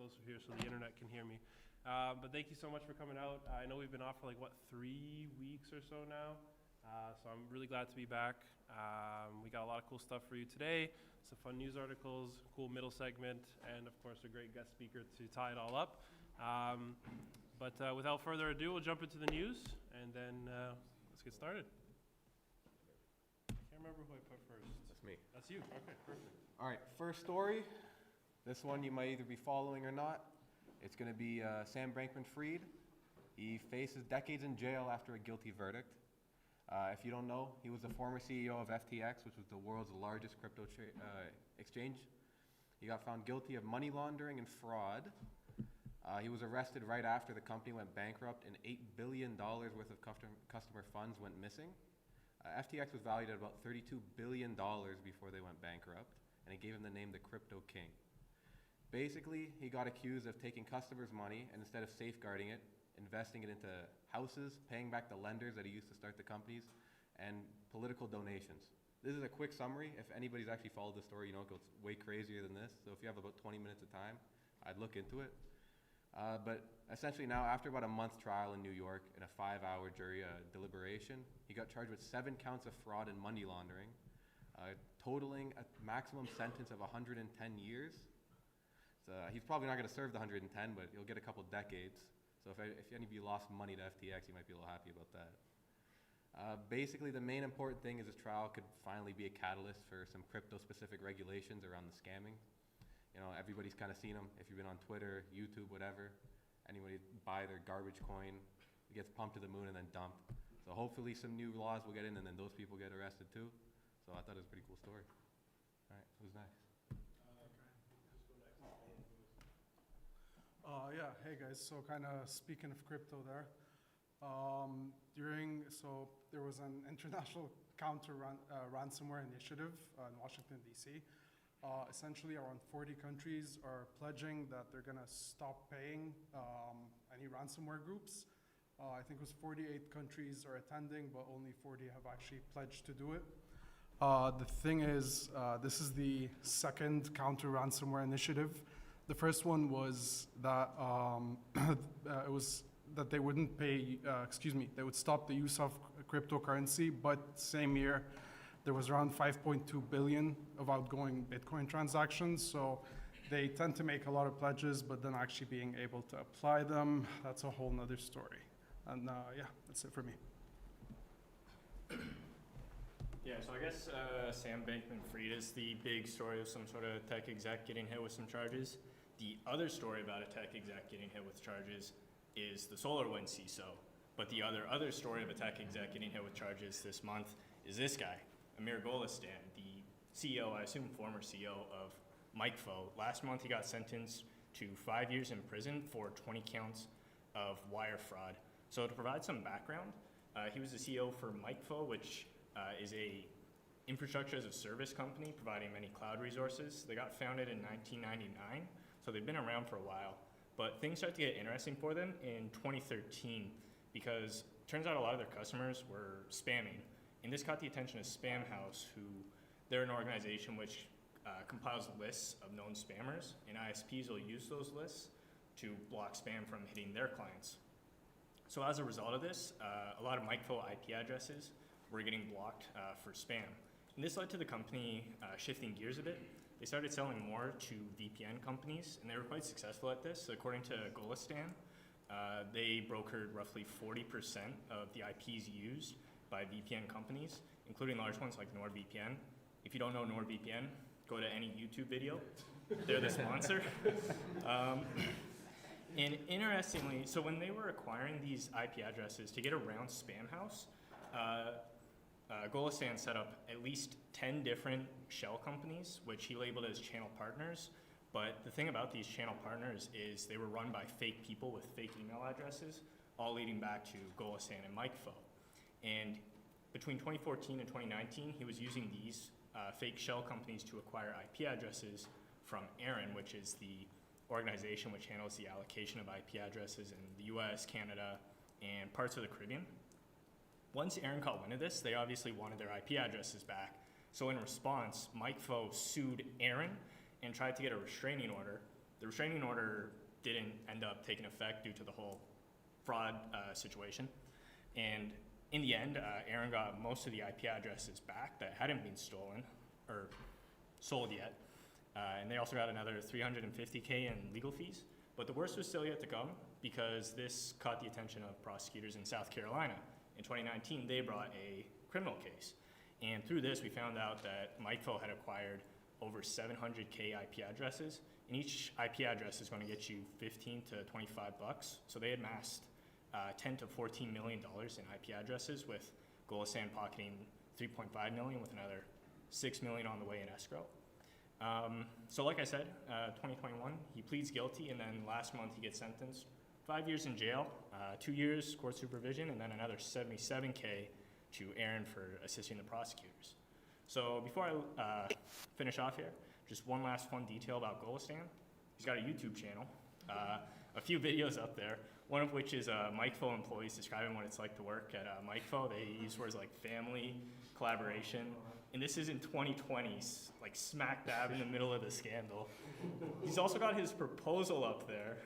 closer here so the internet can hear me. But thank you so much for coming out. I know we've been off for like, 3 weeks or so now. So I'm really glad to be back. We got a lot of cool stuff for you today. Some fun news articles, cool middle segment, and of course a great guest speaker to tie it all up. But without further ado, we'll jump into the news and then let's get started. I can't remember who I put first. That's me. That's you. Okay, perfect. All right, first story. This one you might either be following or not. It's going to be Sam Bankman-Fried. He faces decades in jail after a guilty verdict. If you don't know, he was the former CEO of FTX, which was the world's largest crypto exchange. He got found guilty of money laundering and fraud. He was arrested right after the company went bankrupt and $8 billion worth of customer funds went missing. FTX was valued at about $32 billion before they went bankrupt, and it gave him the name the Crypto King. Basically, he got accused of taking customers' money and instead of safeguarding it, investing it into houses, paying back the lenders that he used to start the companies, and political donations. This is a quick summary. If anybody's actually followed the story, you know it goes way crazier than this. So if you have about 20 minutes of time, I'd look into it. But essentially now, after about a month trial in New York and a 5-hour jury deliberation, he got charged with 7 counts of fraud and money laundering, totaling a maximum sentence of 110 years. So he's probably not going to serve the 110, but he'll get a couple decades. So if any of you lost money to FTX, you might be a little happy about that. Basically, the main important thing is this trial could finally be a catalyst for some crypto-specific regulations around the scamming. You know, everybody's kind of seen them. If you've been on Twitter, YouTube, whatever, anybody buy their garbage coin, it gets pumped to the moon and then dumped. So hopefully some new laws will get in and then those people get arrested too. So I thought it was a pretty cool story. All right, who's next? Yeah, hey guys, so kind of speaking of crypto there, there was an international counter ransomware initiative in Washington, D.C. Essentially, around 40 countries are pledging that they're going to stop paying any ransomware groups. I think it was 48 countries are attending, but only 40 have actually pledged to do it. The thing is, this is the second counter ransomware initiative. The first one was that they wouldn't pay, they would stop the use of cryptocurrency, but same year, there was around 5.2 billion of outgoing Bitcoin transactions. So they tend to make a lot of pledges, but then actually being able to apply them, that's a whole nother story. And yeah, that's it for me. Yeah, so I guess Sam Bankman-Fried is the big story of some sort of tech exec getting hit with some charges. The other story about a tech exec getting hit with charges is the SolarWinds CISO. But the other story of a tech exec getting hit with charges this month is this guy, Amir Golistan, the CEO, I assume former CEO of MikeFo. Last month he got sentenced to 5 years in prison for 20 counts of wire fraud. So to provide some background, he was the CEO for MikeFo, which is a infrastructure as a service company providing many cloud resources. They got founded in 1999, so they've been around for a while. But things started to get interesting for them in 2013 because it turns out a lot of their customers were spamming. And this caught the attention of Spamhaus, who they're an organization which compiles lists of known spammers, and ISPs will use those lists to block spam from hitting their clients. So as a result of this, a lot of MikeFo IP addresses were getting blocked for spam. And this led to the company shifting gears a bit. They started selling more to VPN companies, and they were quite successful at this. So according to Golistan, they brokered roughly 40% of the IPs used by VPN companies, including large ones like NordVPN. If you don't know NordVPN, go to any YouTube video. They're the sponsor. And interestingly, so when they were acquiring these IP addresses to get around Spamhaus, Golistan set up at least 10 different shell companies, which he labeled as channel partners. But the thing about these channel partners is they were run by fake people with fake email addresses, all leading back to Golistan and MikeFo. And between 2014 and 2019, he was using these fake shell companies to acquire IP addresses from ARIN, which is the organization which handles the allocation of IP addresses in the US, Canada, and parts of the Caribbean. Once ARIN caught wind of this, they obviously wanted their IP addresses back. So in response, MikeFo sued ARIN and tried to get a restraining order The restraining order didn't end up taking effect due to the whole fraud situation. And in the end, Aaron got most of the IP addresses back that hadn't been stolen or sold yet. And they also got another $350K in legal fees. But the worst was still yet to come, because this caught the attention of prosecutors in South Carolina. In 2019, they brought a criminal case. And through this, we found out that Mikeville had acquired over 700K IP addresses, and each IP address is going to get you 15 to 25 bucks. So they had amassed 10 to 14 million dollars in IP addresses, with Golistan pocketing 3.5 million, with another 6 million on the way in escrow. So like I said, 2021, he pleads guilty, and then last month he gets sentenced 5 years in jail, 2 years court supervision, and then another 77K to Aaron for assisting the prosecutors. So before I finish off here, just one last fun detail about Golistan. He's got a YouTube channel, a few videos up there, one of which is Mikeville employees describing what it's like to work at Mikeville. They use words like family, collaboration, and this is in 2020, like smack dab in the middle of the scandal. He's also got his proposal up there,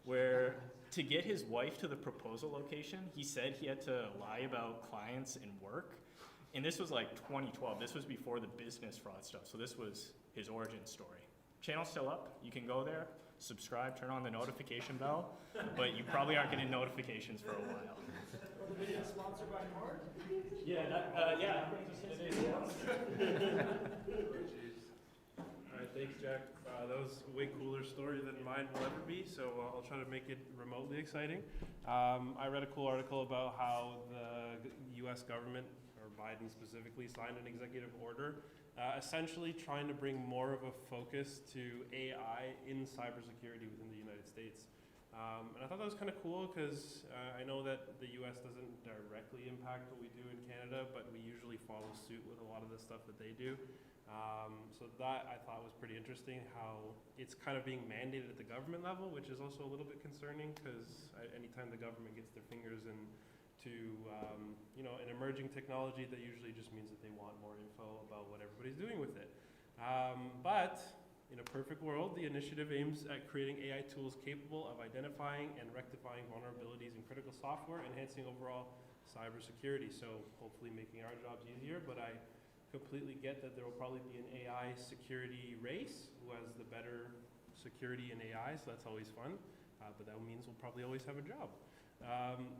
where to get his wife to the proposal location, he said he had to lie about clients and work. And this was like 2012. This was before the business fraud stuff. So this was his origin story. Channel's still up. You can go there, subscribe, turn on the notification bell, but you probably aren't getting notifications for a while. The video is sponsored by Nord? Yeah, yeah. It is. All right, thanks, Jack. That was a way cooler story than mine will ever be, so I'll try to make it remotely exciting. I read a cool article about how the U.S. government, or Biden specifically, signed an executive order essentially trying to bring more of a focus to AI in cybersecurity within the United States. And I thought that was kind of cool, because I know that the U.S. doesn't directly impact what we do in Canada, but we usually follow suit with a lot of the stuff that they do. So that I thought was pretty interesting, how it's kind of being mandated at the government level, which is also a little bit concerning, because anytime the government gets their fingers into an emerging technology, that usually just means that they want more info about what everybody's doing with it. But in a perfect world, the initiative aims at creating AI tools capable of identifying and rectifying vulnerabilities in critical software, enhancing overall cybersecurity. So hopefully making our jobs easier, but I completely get that there will probably be an AI security race, who has the better security in AI, so that's always fun, but that means we'll probably always have a job.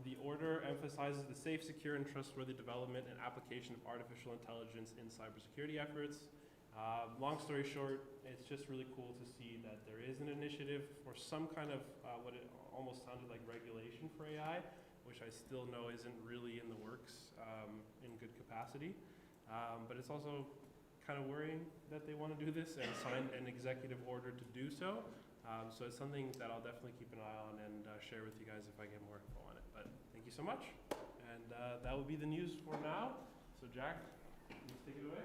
The order emphasizes the safe, secure, and trustworthy development and application of artificial intelligence in cybersecurity efforts. Long story short, it's just really cool to see that there is an initiative for some kind of what it almost sounded like regulation for AI, which I still know isn't really in the works in good capacity. But it's also kind of worrying that they want to do this and sign an executive order to do so. So it's something that I'll definitely keep an eye on and share with you guys if I get more info on it. But thank you so much. And that will be the news for now. So Jack, please take it away.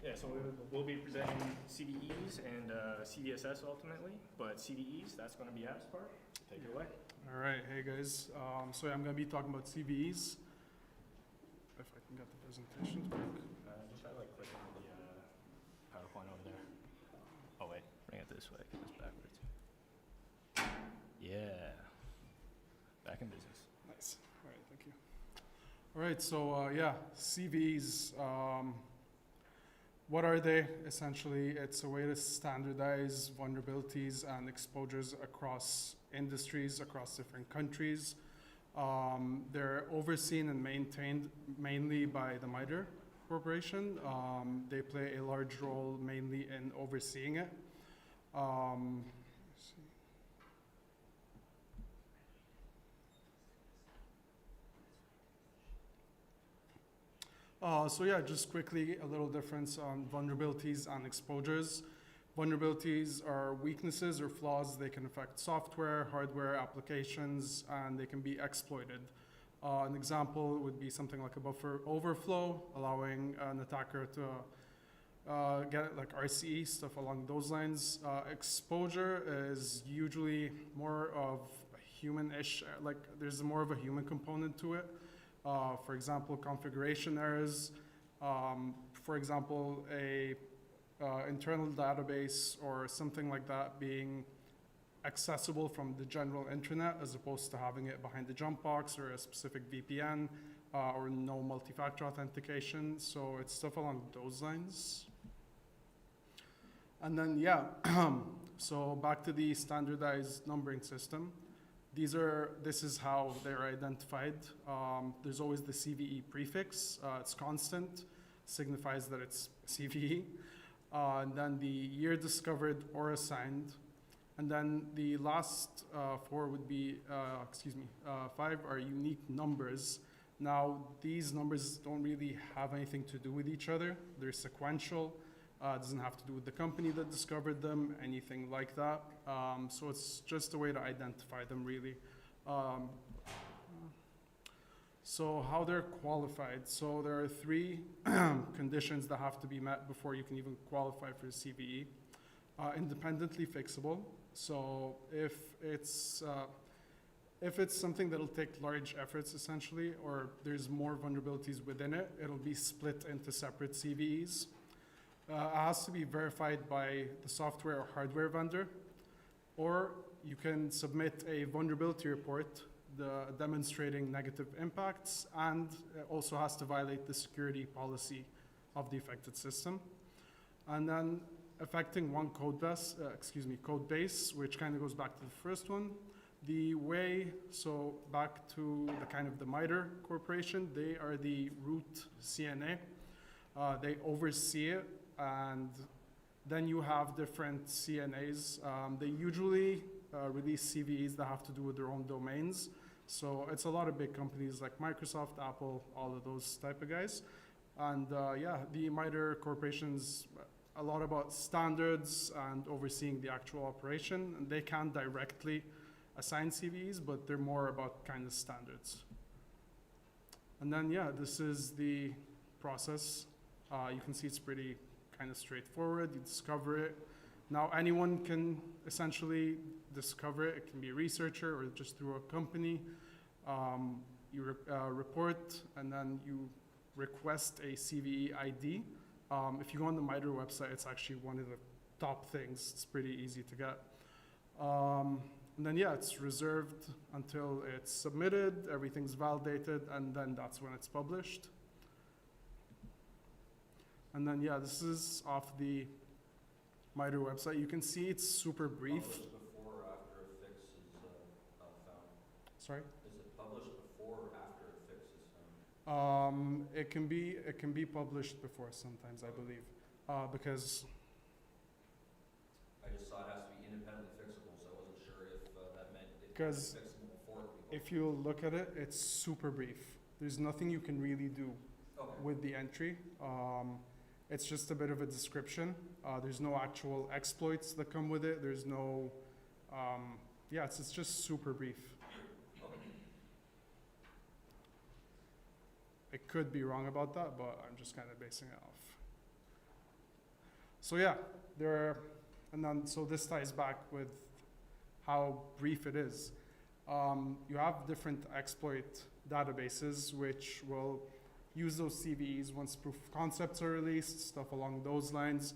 Yeah, so we'll be presenting CVEs and CVSS ultimately, but CVEs, that's going to be Ab's part. Take it away. All right, hey guys. So I'm going to be talking about CVEs. If I can get the presentation to work. Just try click on the PowerPoint over there. Oh wait, bring it this way, 'cause it's backwards. Yeah. Back in business. Nice. All right, thank you. All right, so yeah, CVEs. What are they? Essentially, it's a way to standardize vulnerabilities and exposures across industries, across different countries. They're overseen and maintained mainly by the MITRE Corporation. They play a large role mainly in overseeing it. Let's see. So yeah, just quickly, a little difference on vulnerabilities and exposures. Vulnerabilities are weaknesses or flaws. They can affect software, hardware, applications, and they can be exploited. An example would be something like a buffer overflow, allowing an attacker to get like RCE, stuff along those lines. Exposure is usually more of human-ish, like there's more of a human component to it. For example, configuration errors. For example, internal database or something like that being accessible from the general internet as opposed to having it behind the jump box or a specific VPN or no multi-factor authentication. So it's stuff along those lines. And then, yeah, so back to the standardized numbering system. This is how they're identified. There's always the CVE prefix. It's constant, signifies that it's CVE. And then the year discovered or assigned. And then the last four would be, 5 are unique numbers. Now, these numbers don't really have anything to do with each other. They're sequential. It doesn't have to do with the company that discovered them, anything like that. So it's just a way to identify them, really. So how they're qualified. So there are 3 conditions that have to be met before you can even qualify for a CVE. Independently fixable. So if it's something that'll take large efforts, essentially, or there's more vulnerabilities within it, it'll be split into separate CVEs. It has to be verified by the software or hardware vendor, or you can submit a vulnerability report demonstrating negative impacts, and it also has to violate the security policy of the affected system. And then affecting one code base, which kind of goes back to the first one. So back to the kind of the MITRE Corporation, they are the root CNA. They oversee it, and then you have different CNAs. They usually release CVEs that have to do with their own domains. So it's a lot of big companies like Microsoft, Apple, all of those type of guys. And the MITRE Corporation's a lot about standards and overseeing the actual operation. And they can directly assign CVEs, but they're more about kind of standards. And then, this is the process. You can see it's pretty kind of straightforward. You discover it. Now, anyone can essentially discover it. It can be a researcher or just through a company. You report, and then you request a CVE ID. If you go on the MITRE website, it's actually one of the top things. It's pretty easy to get. And then, it's reserved until it's submitted, everything's validated, and then that's when it's published. And then, this is off the MITRE website. You can see it's super brief. Published before or after a fix is found? Sorry? Is it published before or after a fix is found? It can be published before sometimes, I believe, because I just saw it has to be independently fixable, so I wasn't sure if that meant it was Because fixable before it could be if you look at it, it's super brief. There's nothing you can really do published. Okay. with the entry. It's just a bit of a description. There's no actual exploits that come with it. There's no, it's just super brief. It could be wrong about that, but I'm just kind of basing it off. So so this ties back with how brief it is. You have different exploit databases which will use those CVEs once proof of concepts are released, stuff along those lines,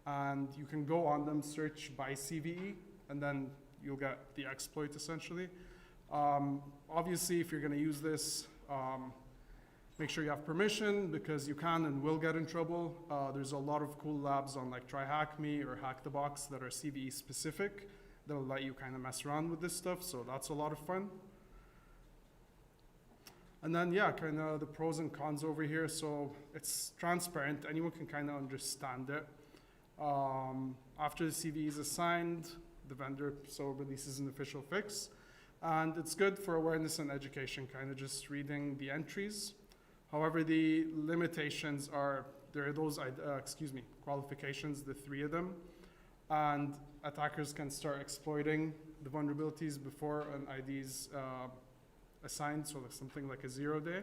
and you can go on them, search by CVE, and then you'll get the exploit essentially. Obviously, if you're going to use this, make sure you have permission, because you can and will get in trouble. There's a lot of cool labs on like TryHackMe or Hack the Box that are CVE specific. They'll let you kind of mess around with this stuff, so that's a lot of fun. And then, kind of the pros and cons over here. So it's transparent. Anyone can kind of understand it. After the CVE is assigned, the vendor releases an official fix. And it's good for awareness and education, kind of just reading the entries. However, the limitations are, there are those, qualifications, the 3 of them. And attackers can start exploiting the vulnerabilities before an ID is assigned, so something like a 0 day.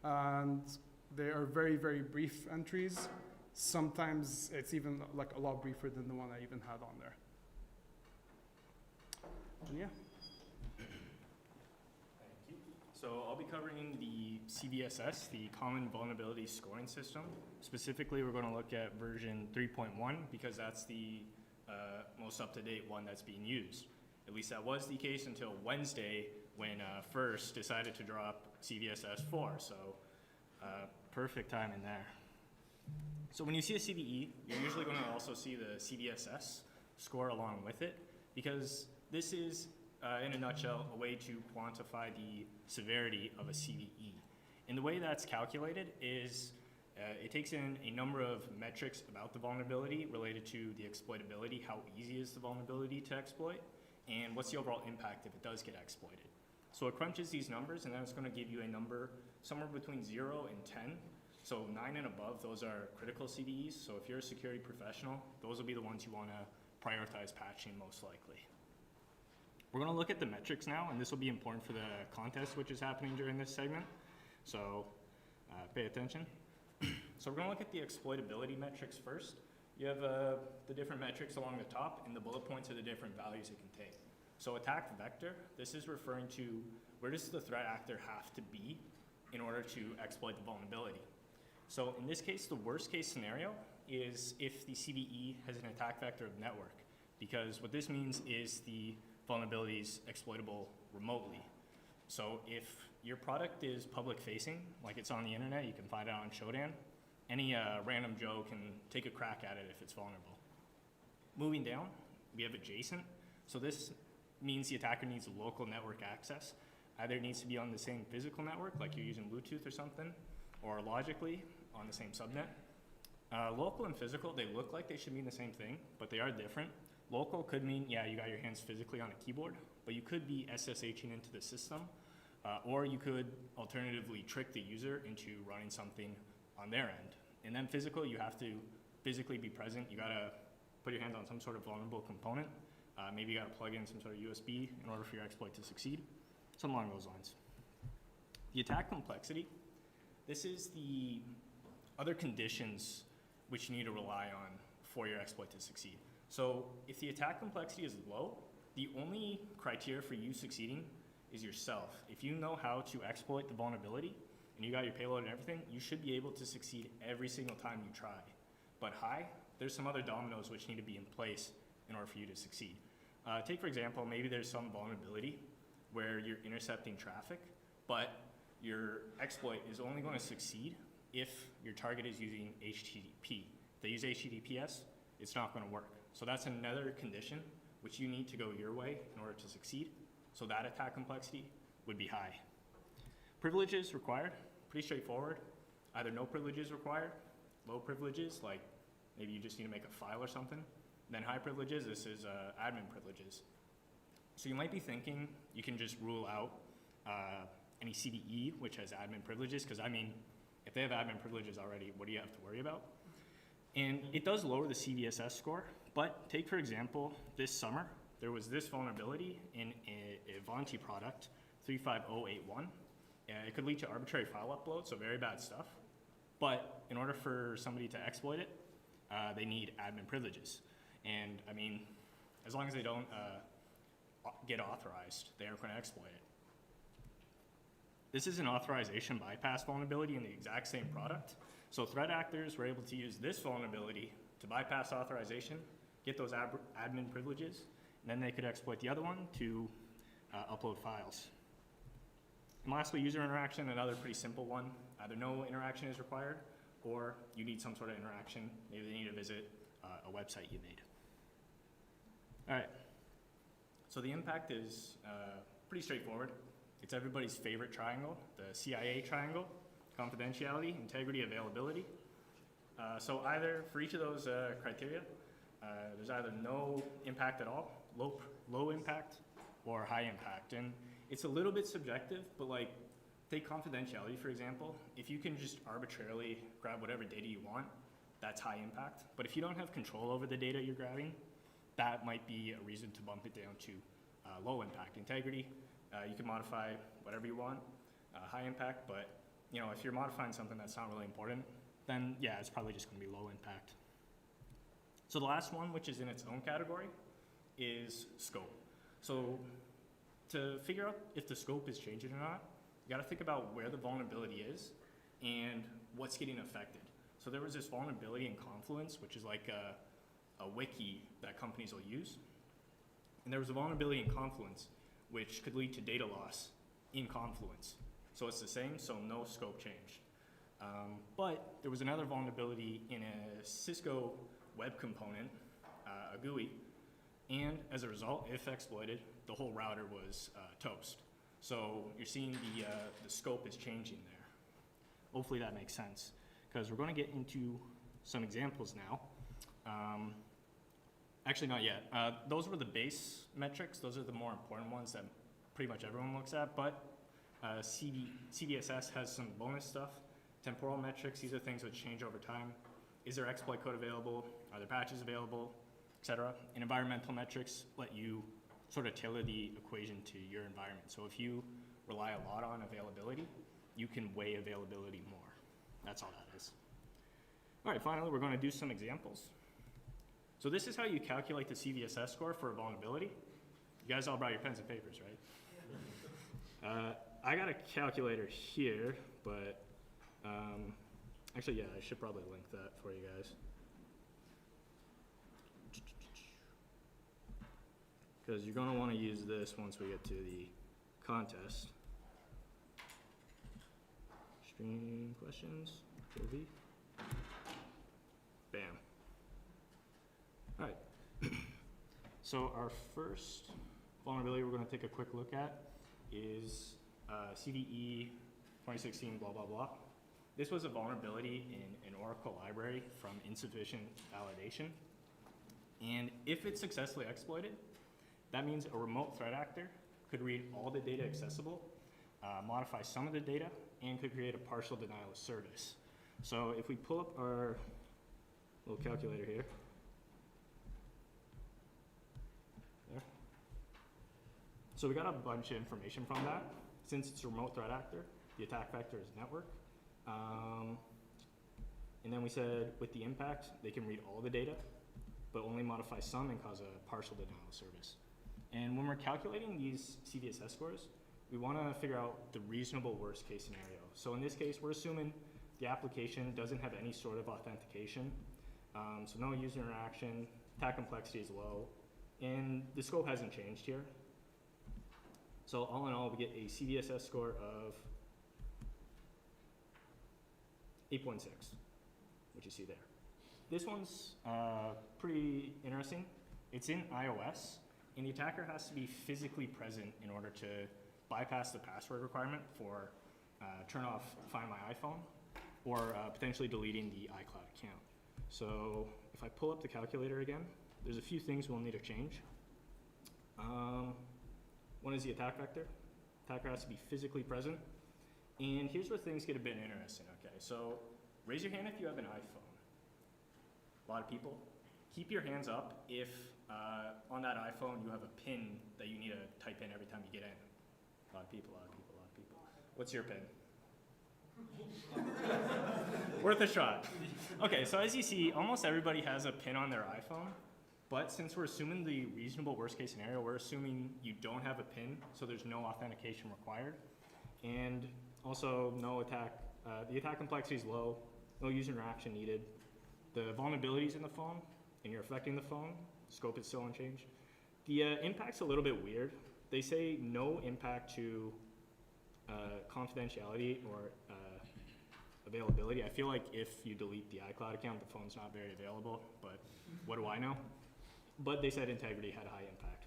And they are very, very brief entries. Sometimes it's even like a lot briefer than the one I even had on there. And Thank you. So I'll be covering the CVSS, the Common Vulnerability Scoring System. Specifically, we're going to look at version 3.1 because that's the most up-to-date one that's being used. At least that was the case until Wednesday when FIRST decided to drop CVSS 4. So perfect timing there. So when you see a CVE, you're usually going to also see the CVSS score along with it because this is, in a nutshell, a way to quantify the severity of a CVE. And the way that's calculated is it takes in a number of metrics about the vulnerability related to the exploitability, how easy is the vulnerability to exploit, and what's the overall impact if it does get exploited. So it crunches these numbers, and then it's going to give you a number somewhere between 0 and 10. So 9 and above, those are critical CVEs. So if you're a security professional, those will be the ones you want to prioritize patching most likely. We're going to look at the metrics now, and this will be important for the contest which is happening during this segment. So pay attention. So we're going to look at the exploitability metrics first. You have the different metrics along the top, and the bullet points are the different values it can take. So attack vector, this is referring to where does the threat actor have to be in order to exploit the vulnerability. So in this case, the worst case scenario is if the CVE has an attack vector of network, because what this means is the vulnerability is exploitable remotely. So if your product is public facing, like it's on the internet, you can find it on Shodan, any random Joe can take a crack at it if it's vulnerable. Moving down, we have adjacent. So this means the attacker needs local network access. Either it needs to be on the same physical network, like you're using Bluetooth or something, or logically on the same subnet. Local and physical, they look like they should mean the same thing, but they are different. Local could mean, yeah, you got your hands physically on a keyboard, but you could be SSHing into the system, or you could alternatively trick the user into running something on their end. And then physical, you have to physically be present. You gotta put your hands on some sort of vulnerable component. Maybe you gotta plug in some sort of USB in order for your exploit to succeed. Something along those lines. The attack complexity, this is the other conditions which you need to rely on for your exploit to succeed. So if the attack complexity is low, the only criteria for you succeeding is yourself. If you know how to exploit the vulnerability and you got your payload and everything, you should be able to succeed every single time you try. But high, there's some other dominoes which need to be in place in order for you to succeed. Take for example, maybe there's some vulnerability where you're intercepting traffic, but your exploit is only going to succeed if your target is using HTTP. If they use HTTPS, it's not going to work. So that's another condition which you need to go your way in order to succeed. So that attack complexity would be high. Privileges required, pretty straightforward. Either no privileges required, low privileges, like maybe you just need to make a file or something. Then high privileges, this is admin privileges. So you might be thinking you can just rule out any CVE which has admin privileges, because I mean, if they have admin privileges already, what do you have to worry about? And it does lower the CVSS score, but take for example, this summer, there was this vulnerability in a Avanti product, 35081. It could lead to arbitrary file upload, so very bad stuff. But in order for somebody to exploit it, they need admin privileges. And I mean, as long as they don't get authorized, they aren't going to exploit it. This is an authorization bypass vulnerability in the exact same product. So threat actors were able to use this vulnerability to bypass authorization, get those admin privileges, and then they could exploit the other one to upload files. And lastly, user interaction, another pretty simple one. Either no interaction is required, or you need some sort of interaction. Maybe they need to visit a website you made. All right, so the impact is pretty straightforward. It's everybody's favorite triangle, the CIA triangle: confidentiality, integrity, availability. So either, for each of those criteria, there's either no impact at all, low impact, or high impact. And it's a little bit subjective, but like, take confidentiality, for example. If you can just arbitrarily grab whatever data you want, that's high impact. But if you don't have control over the data you're grabbing, that might be a reason to bump it down to low impact. Integrity, you can modify whatever you want, high impact, but you know, if you're modifying something that's not really important, then yeah, it's probably just gonna be low impact. So the last one, which is in its own category, is scope. So to figure out if the scope is changing or not, you gotta think about where the vulnerability is and what's getting affected. So there was this vulnerability in Confluence, which is like a wiki that companies will use. And there was a vulnerability in Confluence, which could lead to data loss in Confluence. So it's the same, so no scope change. But there was another vulnerability in a Cisco web component, a GUI, and as a result, if exploited, the whole router was toast. So you're seeing the scope is changing there. Hopefully that makes sense, because we're going to get into some examples now. Actually, not yet. Those were the base metrics. Those are the more important ones that pretty much everyone looks at, but CVSS has some bonus stuff. Temporal metrics, these are things which change over time. Is there exploit code available? Are there patches available, etc.? And environmental metrics let you sort of tailor the equation to your environment. So if you rely a lot on availability, you can weigh availability more. That's all that is. All right, finally, we're going to do some examples. So this is how you calculate the CVSS score for a vulnerability. You guys all brought your pens and papers, right? I got a calculator here, but actually, yeah, I should probably link that for you guys. Because you're going to want to use this once we get to the contest. Stream questions, JV. Bam. All right. So our first vulnerability we're going to take a quick look at is CVE 2016 blah, blah, blah. This was a vulnerability in an Oracle library from insufficient validation. And if it's successfully exploited, that means a remote threat actor could read all the data accessible, modify some of the data, and could create a partial denial of service. So if we pull up our little calculator here, there. So we got a bunch of information from that. Since it's a remote threat actor, the attack vector is network. And then we said with the impact, they can read all the data, but only modify some and cause a partial denial of service. And when we're calculating these CVSS scores, we want to figure out the reasonable worst case scenario. So in this case, we're assuming the application doesn't have any sort of authentication. So no user interaction, attack complexity is low, and the scope hasn't changed here. So all in all, we get a CVSS score of 8.6, which you see there. This one's pretty interesting. It's in iOS, and the attacker has to be physically present in order to bypass the password requirement for turn off Find My iPhone, or potentially deleting the iCloud account. So if I pull up the calculator again, there's a few things we'll need to change. One is the attack vector. Attacker has to be physically present. And here's where things get a bit interesting, okay? So raise your hand if you have an iPhone. A lot of people. Keep your hands up if on that iPhone you have a PIN that you need to type in every time you get in. A lot of people, a lot of people, a lot of people. What's your PIN? Worth a shot. Okay, so as you see, almost everybody has a PIN on their iPhone, but since we're assuming the reasonable worst case scenario, we're assuming you don't have a PIN, so there's no authentication required. And also no attack, the attack complexity is low, no user interaction needed. The vulnerabilities in the phone, and you're affecting the phone, scope is still unchanged. The impact's a little bit weird. They say no impact to confidentiality or availability. I feel like if you delete the iCloud account, the phone's not very available, but what do I know? But they said integrity had a high impact.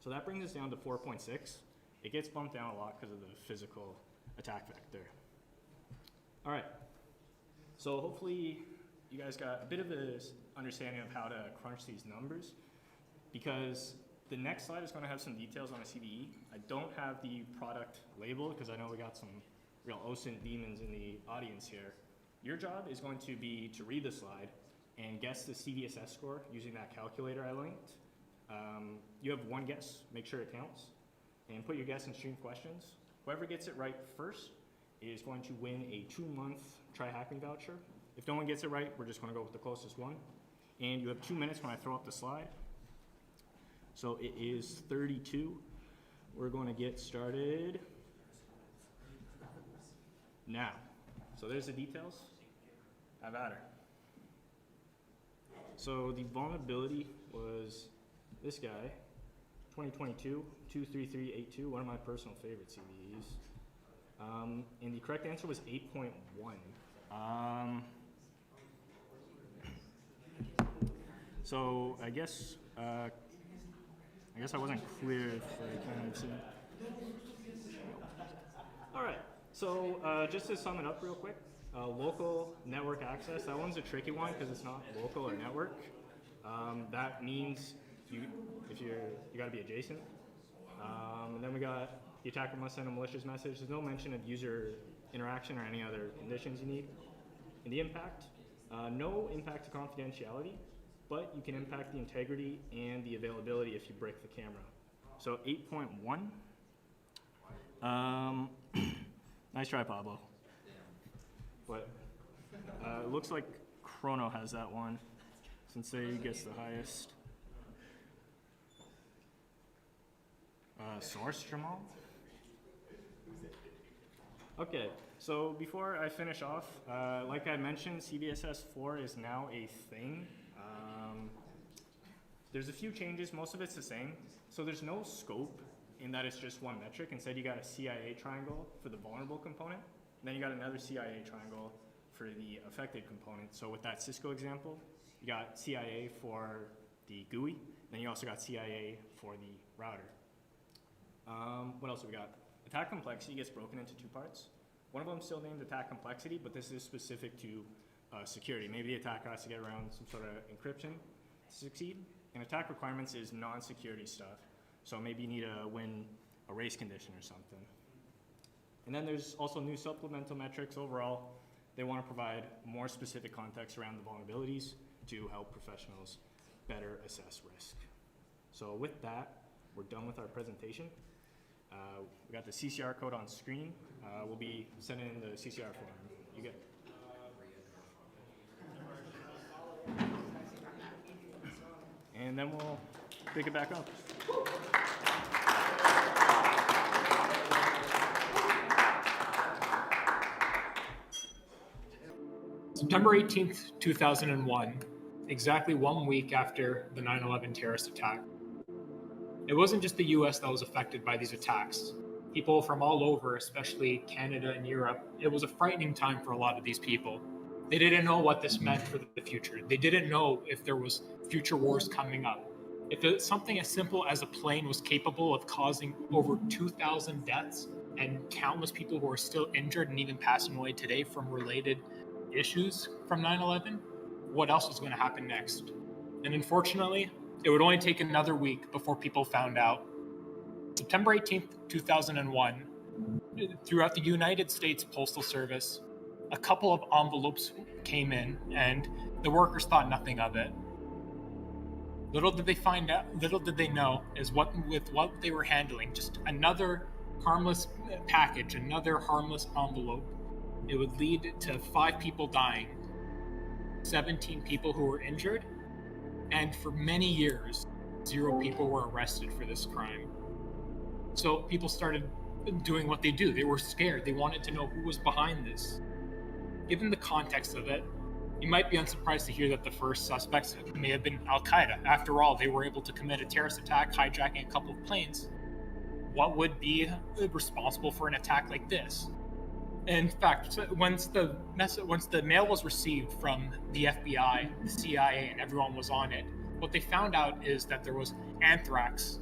So that brings us down to 4.6. It gets bumped down a lot because of the physical attack vector. All right, so hopefully you guys got a bit of an understanding of how to crunch these numbers, because the next slide is going to have some details on a CVE. I don't have the product label because I know we got some real OSINT demons in the audience here. Your job is going to be to read the slide and guess the CVSS score using that calculator I linked. You have one guess, make sure it counts, and put your guess in stream questions. Whoever gets it right first is going to win a 2-month try hacking voucher. If no one gets it right, we're just going to go with the closest one. And you have 2 minutes when I throw up the slide. So it is 32. We're going to get started Now, so there's the details. Have at her. So the vulnerability was this guy, 2022, 23382, one of my personal favorite CVEs. And the correct answer was 8.1. So I guess I wasn't clear if I kind of seen. All right. So just to sum it up real quick, local network access. That one's a tricky one because it's not local or network. That means you got to be adjacent. And then we got the attacker must send a malicious message. There's no mention of user interaction or any other conditions you need. And the impact, no impact to confidentiality, but you can impact the integrity and the availability if you break the camera. So 8.1. Nice try, Pablo. But it looks like Chrono has that one, since they gets the highest. Source, Jamal? Okay, so before I finish off, like I mentioned, CVSS 4 is now a thing. There's a few changes, most of it's the same. So there's no scope in that it's just one metric. Instead, you got a CIA triangle for the vulnerable component, and then you got another CIA triangle for the affected component. So with that Cisco example, you got CIA for the GUI, then you also got CIA for the router. What else have we got? Attack complexity gets broken into two parts. One of them still named attack complexity, but this is specific to security. Maybe the attacker has to get around some sort of encryption to succeed. And attack requirements is non-security stuff. So maybe you need to win a race condition or something. And then there's also new supplemental metrics. Overall, they want to provide more specific context around the vulnerabilities to help professionals better assess risk. So with that, we're done with our presentation. We got the CCR code on screen. We'll be sending in the CCR form. You get. And then we'll pick it back up. September 18th, 2001, exactly 1 week after the 9/11 terrorist attack. It wasn't just the US that was affected by these attacks. People from all over, especially Canada and Europe, it was a frightening time for a lot of these people. They didn't know what this meant for the future. They didn't know if there was future wars coming up. If something as simple as a plane was capable of causing over 2,000 deaths and countless people who are still injured and even passing away today from related issues from 9/11, what else was going to happen next? And unfortunately, it would only take another week before people found out. September 18th, 2001, throughout the United States Postal Service, a couple of envelopes came in and the workers thought nothing of it. Little did they know is what they were handling, just another harmless package, another harmless envelope. It would lead to 5 people dying, 17 people who were injured, and for many years, 0 people were arrested for this crime. So people started doing what they do. They were scared. They wanted to know who was behind this. Given the context of it, you might be unsurprised to hear that the first suspects may have been Al-Qaeda. After all, they were able to commit a terrorist attack, hijacking a couple of planes. What would be responsible for an attack like this? In fact, once the mail was received from the FBI, the CIA, and everyone was on it, what they found out is that there was anthrax.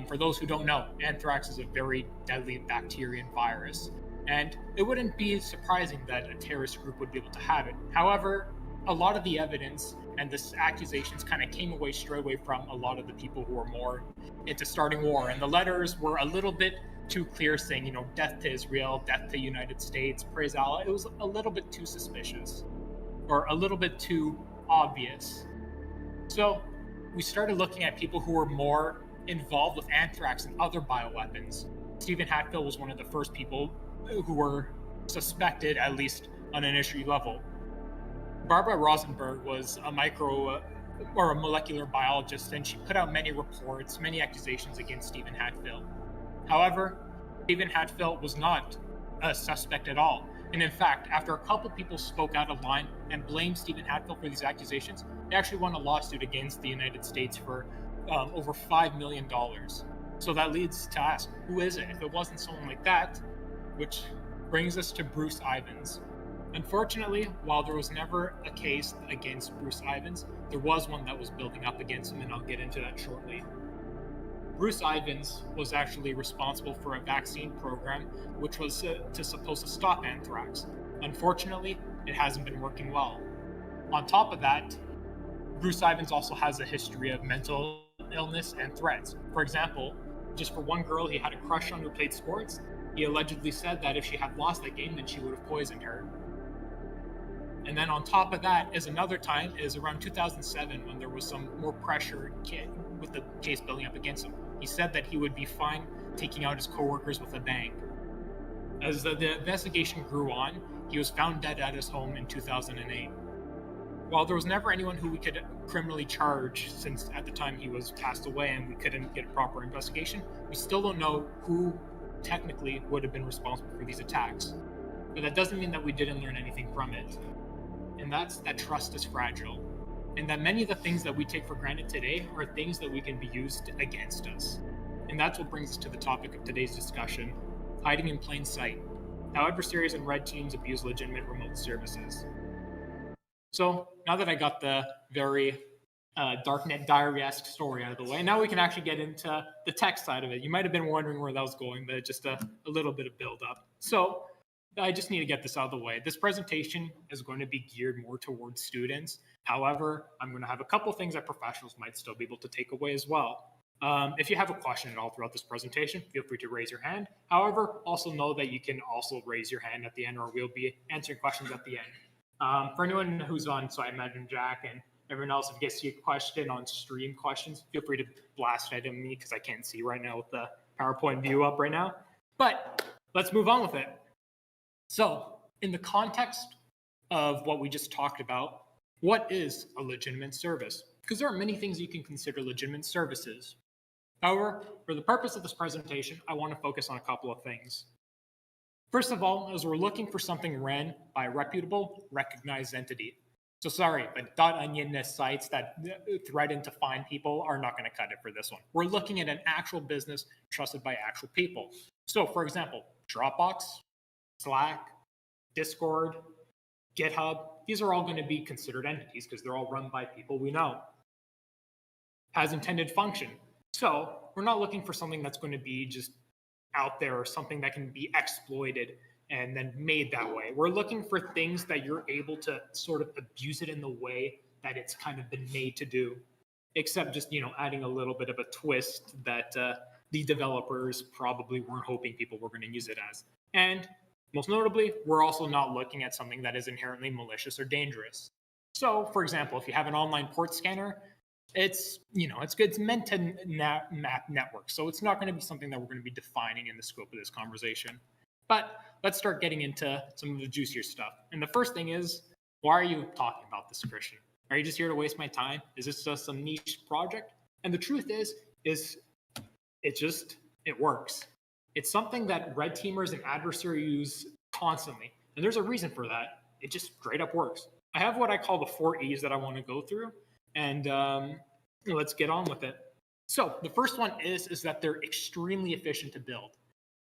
For those who don't know, anthrax is a very deadly bacterial virus, and it wouldn't be surprising that a terrorist group would be able to have it. However, a lot of the evidence and the accusations kind of came away straight away from a lot of the people who were more into starting war, and the letters were a little bit too clear, saying, death to Israel, death to United States, praise Allah. It was a little bit too suspicious, or a little bit too obvious. So we started looking at people who were more involved with anthrax and other bioweapons. Stephen Hatfield was one of the first people who were suspected, at least on an initial level. Barbara Rosenberg was a molecular biologist, and she put out many reports, many accusations against Stephen Hatfield. However, Stephen Hatfield was not a suspect at all. And in fact, after a couple people spoke out of line and blamed Stephen Hatfield for these accusations, they actually won a lawsuit against the United States for over $5 million. So that leads to ask, who is it? If it wasn't someone like that, which brings us to Bruce Ivins. Unfortunately, while there was never a case against Bruce Ivins, there was one that was building up against him, and I'll get into that shortly. Bruce Ivins was actually responsible for a vaccine program which was supposed to stop anthrax. Unfortunately, it hasn't been working well. On top of that, Bruce Ivins also has a history of mental illness and threats. For example, just for one girl he had a crush on who played sports, he allegedly said that if she had lost that game, then she would have poisoned her. And then on top of that is another time, is around 2007 when there was some more pressure with the case building up against him. He said that he would be fine taking out his coworkers with a bang. As the investigation grew on, he was found dead at his home in 2008. While there was never anyone who we could criminally charge, since at the time he was passed away and we couldn't get a proper investigation, we still don't know who technically would have been responsible for these attacks. But that doesn't mean that we didn't learn anything from it. And that's that trust is fragile. And that many of the things that we take for granted today are things that we can be used against us. And that's what brings us to the topic of today's discussion, hiding in plain sight, how adversaries and red teams abuse legitimate remote services. So now that I got the very Darknet Diary-esque story out of the way, now we can actually get into the tech side of it. You might have been wondering where that was going, but just a little bit of build-up. So I just need to get this out of the way. This presentation is going to be geared more towards students. However, I'm going to have a couple things that professionals might still be able to take away as well. If you have a question at all throughout this presentation, feel free to raise your hand. However, also know that you can also raise your hand at the end, or we'll be answering questions at the end. For anyone who's on, so I imagine Jack and everyone else, if you guys see a question on stream questions, feel free to blast it at me because I can't see right now with the PowerPoint view up right now. But let's move on with it. So, in the context of what we just talked about, what is a legitimate service? Because there are many things you can consider legitimate services. However, for the purpose of this presentation, I want to focus on a couple of things. First of all, as we're looking for something ran by a reputable, recognized entity. So sorry, but .onion sites that threaten to fine people are not going to cut it for this one. We're looking at an actual business trusted by actual people. So for example, Dropbox, Slack, Discord, GitHub, these are all going to be considered entities because they're all run by people we know. Has intended function. So we're not looking for something that's going to be just out there or something that can be exploited and then made that way. We're looking for things that you're able to sort of abuse it in the way that it's kind of been made to do, except just, adding a little bit of a twist that the developers probably weren't hoping people were going to use it as. And most notably, we're also not looking at something that is inherently malicious or dangerous. So, for example, if you have an online port scanner, it's good. It's meant to map networks. So it's not going to be something that we're going to be defining in the scope of this conversation. But let's start getting into some of the juicier stuff. And the first thing is, why are you talking about this, Cristian? Are you just here to waste my time? Is this just some niche project? And the truth is it works. It's something that red teamers and adversaries use constantly. And there's a reason for that. It just straight up works. I have what I call the 4 E's that I want to go through. And let's get on with it. So the first one is that they're extremely efficient to build.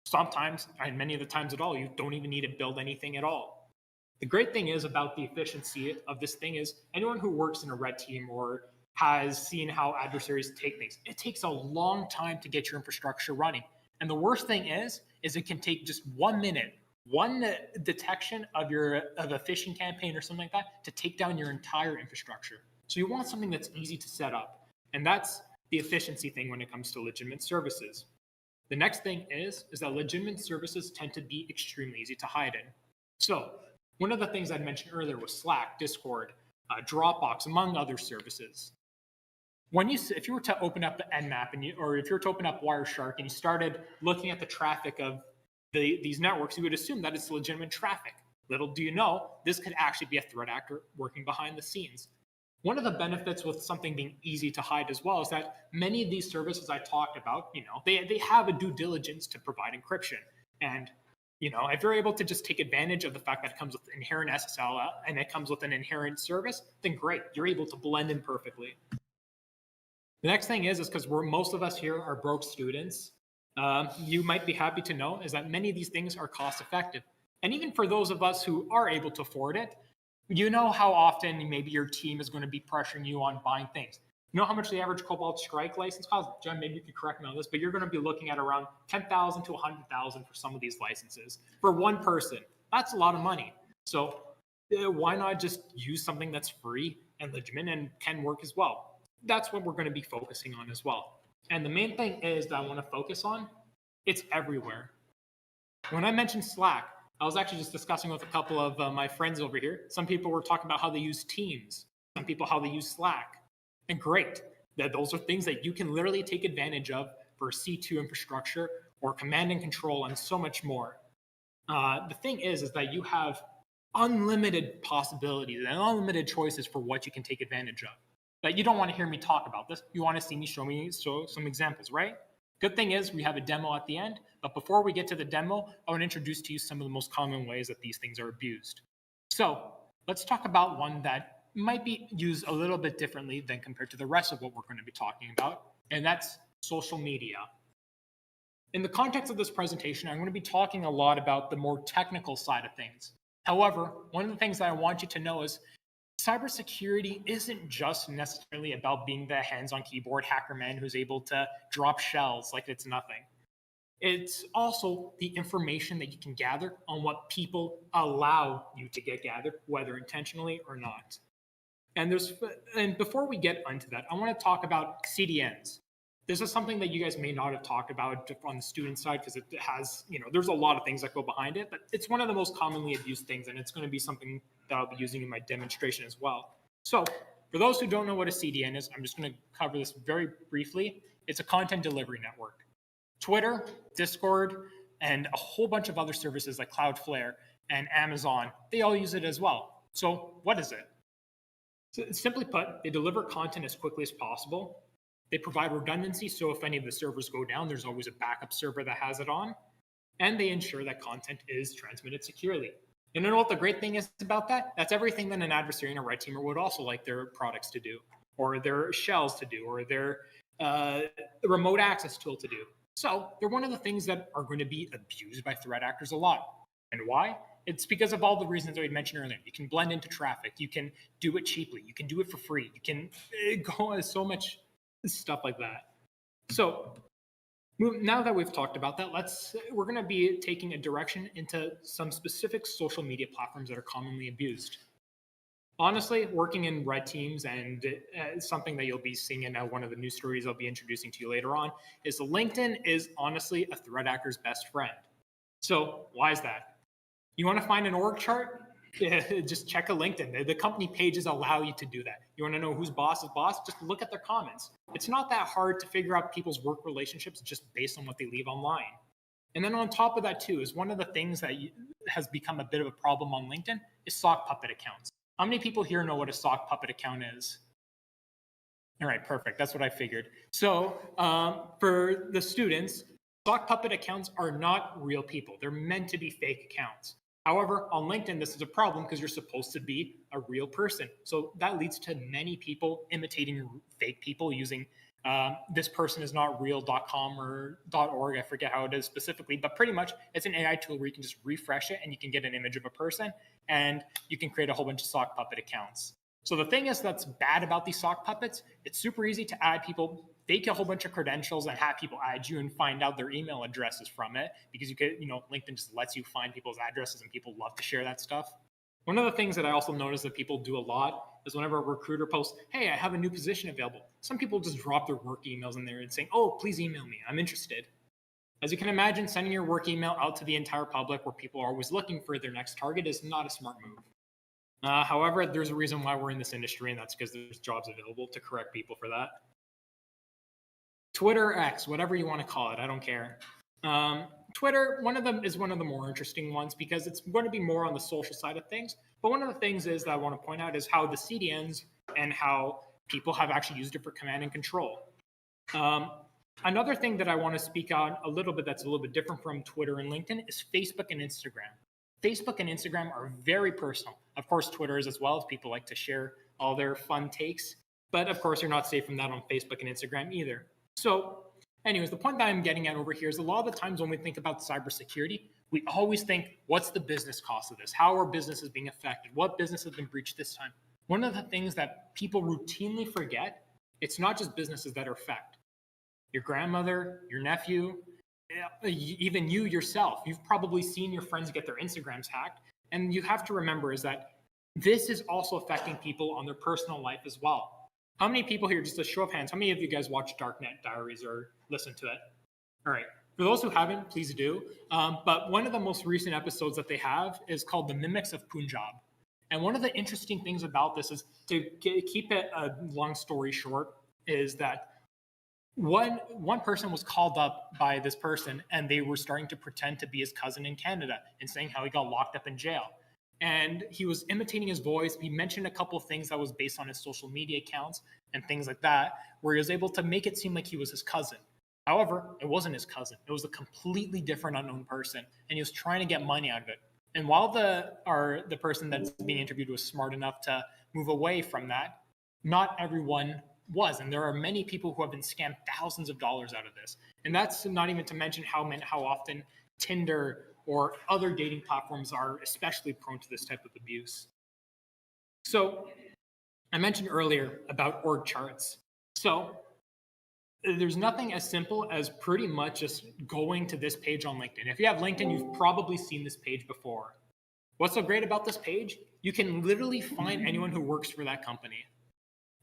Sometimes, and many of the times at all, you don't even need to build anything at all. The great thing is about the efficiency of this thing is anyone who works in a red team or has seen how adversaries take things, it takes a long time to get your infrastructure running. And the worst thing is it can take just 1 minute, one detection of a phishing campaign or something like that to take down your entire infrastructure. So you want something that's easy to set up. And that's the efficiency thing when it comes to legitimate services. The next thing is that legitimate services tend to be extremely easy to hide in. So one of the things I mentioned earlier was Slack, Discord, Dropbox, among other services. If you were to open up the Nmap or if you were to open up Wireshark and you started looking at the traffic of these networks, you would assume that it's legitimate traffic. Little do you know, this could actually be a threat actor working behind the scenes. One of the benefits with something being easy to hide as well is that many of these services I talked about, they have a due diligence to provide encryption. And If you're able to just take advantage of the fact that it comes with inherent SSL and it comes with an inherent service, then great, you're able to blend in perfectly. The next thing is because most of us here are broke students, you might be happy to know is that many of these things are cost effective. And even for those of us who are able to afford it, you know how often maybe your team is going to be pressuring you on buying things. You know how much the average Cobalt Strike license costs? John, maybe you could correct me on this, but you're going to be looking at around $10,000 to $100,000 for some of these licenses for one person. That's a lot of money. So why not just use something that's free and legitimate and can work as well? That's what we're going to be focusing on as well. And the main thing is that I want to focus on, it's everywhere. When I mentioned Slack, I was actually just discussing with a couple of my friends over here. Some people were talking about how they use Teams, some people how they use Slack. And great, that those are things that you can literally take advantage of for C2 infrastructure or command and control and so much more. The thing is that you have unlimited possibilities and unlimited choices for what you can take advantage of. But you don't want to hear me talk about this. You want to see me show some examples, right? Good thing is we have a demo at the end, but before we get to the demo, I want to introduce to you some of the most common ways that these things are abused. So let's talk about one that might be used a little bit differently than compared to the rest of what we're going to be talking about, and that's social media. In the context of this presentation, I'm going to be talking a lot about the more technical side of things. However, one of the things that I want you to know is cybersecurity isn't just necessarily about being the hands-on keyboard hacker man who's able to drop shells like it's nothing. It's also the information that you can gather on what people allow you to get gathered, whether intentionally or not. And before we get into that, I want to talk about CDNs. This is something that you guys may not have talked about on the student side because it has, there's a lot of things that go behind it, but it's one of the most commonly abused things, and it's going to be something that I'll be using in my demonstration as well. So for those who don't know what a CDN is, I'm just going to cover this very briefly. It's a content delivery network. Twitter, Discord, and a whole bunch of other services like Cloudflare and Amazon, they all use it as well. So what is it? So simply put, they deliver content as quickly as possible. They provide redundancy, so if any of the servers go down, there's always a backup server that has it on. And they ensure that content is transmitted securely. And you know what the great thing is about that? That's everything that an adversary and a red teamer would also like their products to do, or their shells to do, or their remote access tool to do. So they're one of the things that are going to be abused by threat actors a lot. And why? It's because of all the reasons that we mentioned earlier. You can blend into traffic. You can do it cheaply. You can do it for free. You can go on so much stuff like that. So now that we've talked about that, we're going to be taking a direction into some specific social media platforms that are commonly abused. Honestly, working in red teams and something that you'll be seeing in one of the news stories I'll be introducing to you later on is LinkedIn is honestly a threat actor's best friend. So why is that? You want to find an org chart? Just check a LinkedIn. The company pages allow you to do that. You want to know whose boss is boss? Just look at their comments. It's not that hard to figure out people's work relationships just based on what they leave online. And then on top of that too, is one of the things that has become a bit of a problem on LinkedIn is sock puppet accounts. How many people here know what a sock puppet account is? All right, perfect. That's what I figured. So for the students, sock puppet accounts are not real people. They're meant to be fake accounts. However, on LinkedIn, this is a problem because you're supposed to be a real person. So that leads to many people imitating fake people using thispersonisnotreal.com or .org. I forget how it is specifically, but pretty much it's an AI tool where you can just refresh it and you can get an image of a person and you can create a whole bunch of sock puppet accounts. So the thing is that's bad about these sock puppets, it's super easy to add people, fake a whole bunch of credentials and have people add you and find out their email addresses from it because you could, LinkedIn just lets you find people's addresses and people love to share that stuff. One of the things that I also notice that people do a lot is whenever a recruiter posts, hey, I have a new position available, some people just drop their work emails in there and saying, oh, please email me, I'm interested. As you can imagine, sending your work email out to the entire public where people are always looking for their next target is not a smart move. However, there's a reason why we're in this industry, and that's because there's jobs available to correct people for that. Twitter, X, whatever you want to call it, I don't care. Twitter, one of them is one of the more interesting ones because it's going to be more on the social side of things. But one of the things is that I want to point out is how the CDNs and how people have actually used it for command and control. Another thing that I want to speak on a little bit that's a little bit different from Twitter and LinkedIn is Facebook and Instagram. Facebook and Instagram are very personal. Of course, Twitter is as well, as people like to share all their fun takes. But of course, you're not safe from that on Facebook and Instagram either. So anyways, the point that I'm getting at over here is a lot of the times when we think about cybersecurity, we always think, what's the business cost of this? How are businesses being affected? What business has been breached this time? One of the things that people routinely forget, it's not just businesses that are affected. Your grandmother, your nephew, even you yourself, you've probably seen your friends get their Instagrams hacked. And you have to remember is that this is also affecting people on their personal life as well. How many people here, just a show of hands, how many of you guys watch Darknet Diaries or listen to it? All right. For those who haven't, please do. But one of the most recent episodes that they have is called The Mimics of Punjab. And one of the interesting things about this is, to keep it a long story short, is that one person was called up by this person and they were starting to pretend to be his cousin in Canada and saying how he got locked up in jail. And he was imitating his voice. He mentioned a couple of things that was based on his social media accounts and things like that, where he was able to make it seem like he was his cousin. However, it wasn't his cousin. It was a completely different unknown person, and he was trying to get money out of it. And while the person that's being interviewed was smart enough to move away from that, not everyone was. And there are many people who have been scammed thousands of dollars out of this. And that's not even to mention how often Tinder or other dating platforms are especially prone to this type of abuse. So I mentioned earlier about org charts. So there's nothing as simple as pretty much just going to this page on LinkedIn. If you have LinkedIn, you've probably seen this page before. What's so great about this page? You can literally find anyone who works for that company.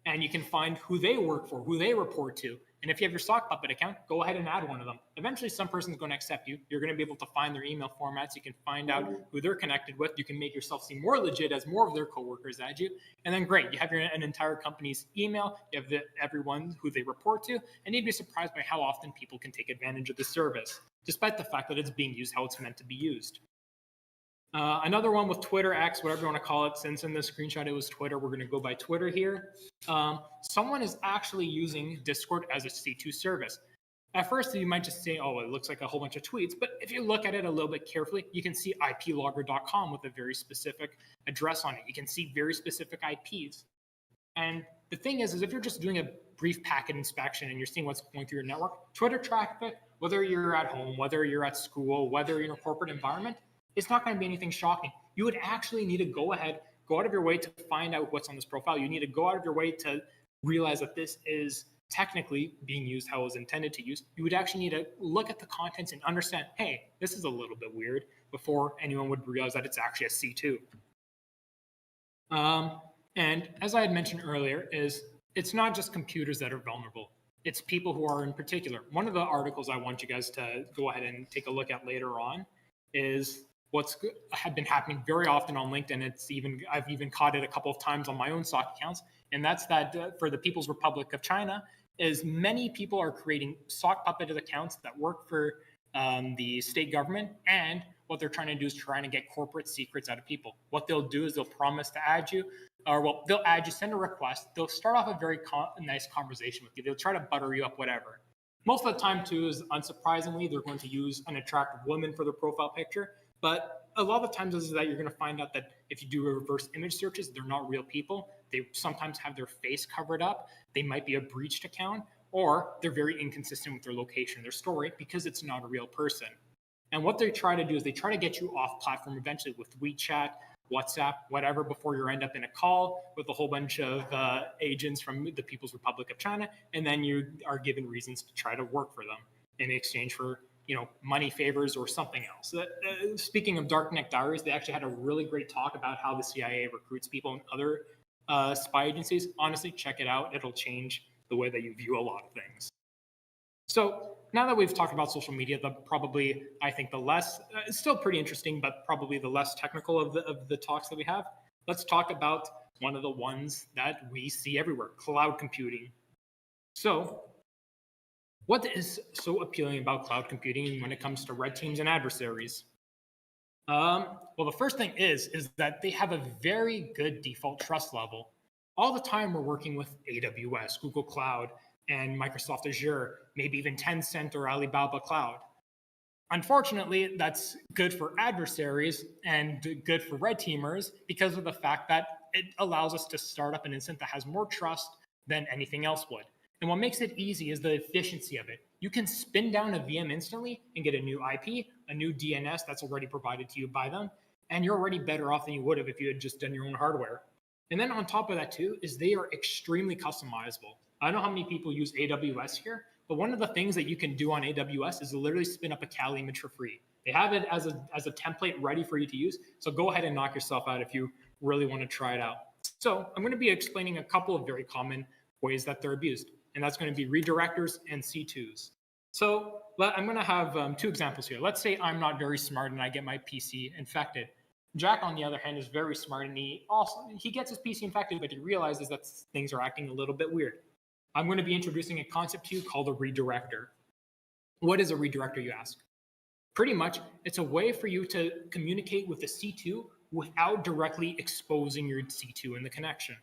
And you can find who they work for, who they report to. And if you have your Sock Puppet account, go ahead and add one of them. Eventually, some person's going to accept you. You're going to be able to find their email formats. You can find out who they're connected with. You can make yourself seem more legit as more of their coworkers add you. And then great, you have an entire company's email. You have everyone who they report to. And you'd be surprised by how often people can take advantage of the service, despite the fact that it's being used how it's meant to be used. Another one with Twitter, X, whatever you want to call it. Since in the screenshot it was Twitter, we're going to go by Twitter here. Someone is actually using Discord as a C2 service. At first, you might just say, oh, it looks like a whole bunch of tweets. But if you look at it a little bit carefully, you can see iplogger.com with a very specific address on it. You can see very specific IPs. And the thing is if you're just doing a brief packet inspection and you're seeing what's going through your network, Twitter traffic, whether you're at home, whether you're at school, whether you're in a corporate environment, it's not going to be anything shocking. You would actually need to go out of your way to find out what's on this profile. You need to go out of your way to realize that this is technically being used how it was intended to use. You would actually need to look at the contents and understand, hey, this is a little bit weird, before anyone would realize that it's actually a C2. And as I had mentioned earlier, it's not just computers that are vulnerable. It's people who are in particular. One of the articles I want you guys to go ahead and take a look at later on is what's had been happening very often on LinkedIn. I've even caught it a couple of times on my own SOC accounts, and that's that for the People's Republic of China, is many people are creating SOC puppet accounts that work for the state government, and what they're trying to do is trying to get corporate secrets out of people. What they'll do is they'll promise to add you, they'll add you, send a request, they'll start off a very nice conversation with you, they'll try to butter you up, whatever. Most of the time too is, unsurprisingly, they're going to use an attractive woman for their profile picture. But a lot of the times is that you're going to find out that if you do reverse image searches, they're not real people. They sometimes have their face covered up. They might be a breached account, or they're very inconsistent with their location, their story, because it's not a real person. And what they try to do is they try to get you off platform eventually with WeChat, WhatsApp, whatever, before you end up in a call with a whole bunch of agents from the People's Republic of China. And then you are given reasons to try to work for them in exchange for money, favors, or something else. Speaking of Darknet Diaries, they actually had a really great talk about how the CIA recruits people in other spy agencies. Honestly, check it out. It'll change the way that you view a lot of things. So now that we've talked about social media, I think the less, it's still pretty interesting, but probably the less technical of the talks that we have, let's talk about one of the ones that we see everywhere, cloud computing. So what is so appealing about cloud computing when it comes to red teams and adversaries? Well, the first thing is that they have a very good default trust level. All the time we're working with AWS, Google Cloud, and Microsoft Azure, maybe even Tencent or Alibaba Cloud. Unfortunately, that's good for adversaries and good for red teamers because of the fact that it allows us to start up an instance that has more trust than anything else would. And what makes it easy is the efficiency of it. You can spin down a VM instantly and get a new IP, a new DNS that's already provided to you by them, and you're already better off than you would have if you had just done your own hardware. And then on top of that too, is they are extremely customizable. I don't know how many people use AWS here, but one of the things that you can do on AWS is literally spin up a Kali image for free. They have it as a template ready for you to use, so go ahead and knock yourself out if you really want to try it out. So I'm going to be explaining a couple of very common ways that they're abused, and that's going to be redirectors and C2s. So I'm going to have two examples here. Let's say I'm not very smart and I get my PC infected. Jack, on the other hand, is very smart and he gets his PC infected, but he realizes that things are acting a little bit weird. I'm going to be introducing a concept to you called a redirector. What is a redirector, you ask? Pretty much, it's a way for you to communicate with the C2 without directly exposing your C2 in the connection.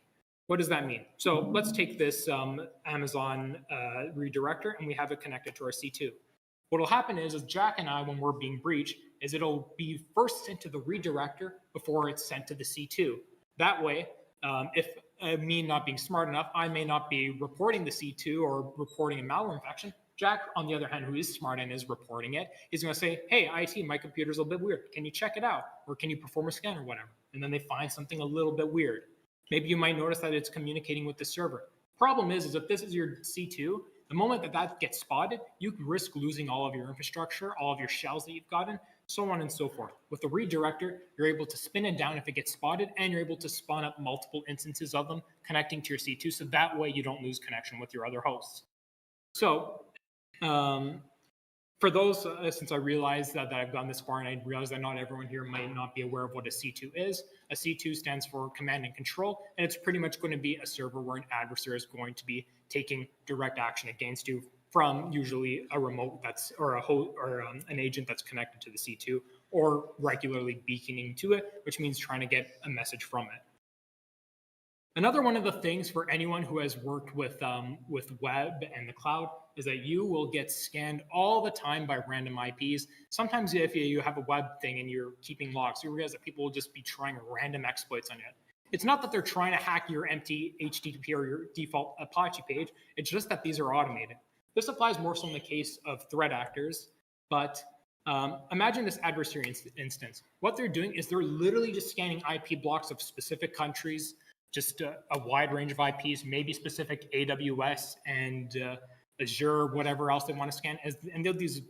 What does that mean? So let's take this Amazon redirector and we have it connected to our C2. What will happen is Jack and I, when we're being breached, is it'll be first sent to the redirector before it's sent to the C2. That way, if me not being smart enough, I may not be reporting the C2 or reporting a malware infection. Jack, on the other hand, who is smart and is reporting it, is going to say, hey, IT, my computer's a little bit weird. Can you check it out? Or can you perform a scan or whatever? And then they find something a little bit weird. Maybe you might notice that it's communicating with the server. Problem is if this is your C2, the moment that gets spotted, you can risk losing all of your infrastructure, all of your shells that you've gotten, so on and so forth. With the redirector, you're able to spin it down if it gets spotted, and you're able to spawn up multiple instances of them connecting to your C2, so that way you don't lose connection with your other hosts. So for those, since I realized that I've gone this far and I realize that not everyone here might not be aware of what a C2 is, a C2 stands for command and control, and it's pretty much going to be a server where an adversary is going to be taking direct action against you from usually a remote or an agent that's connected to the C2 or regularly beaconing to it, which means trying to get a message from it. Another one of the things for anyone who has worked with web and the cloud is that you will get scanned all the time by random IPs. Sometimes if you have a web thing and you're keeping logs, you realize that people will just be trying random exploits on it. It's not that they're trying to hack your empty HTTP or your default Apache page. It's just that these are automated. This applies more so in the case of threat actors, but imagine this adversary instance. What they're doing is they're literally just scanning IP blocks of specific countries, just a wide range of IPs, maybe specific AWS and Azure, whatever else they want to scan, and they'll use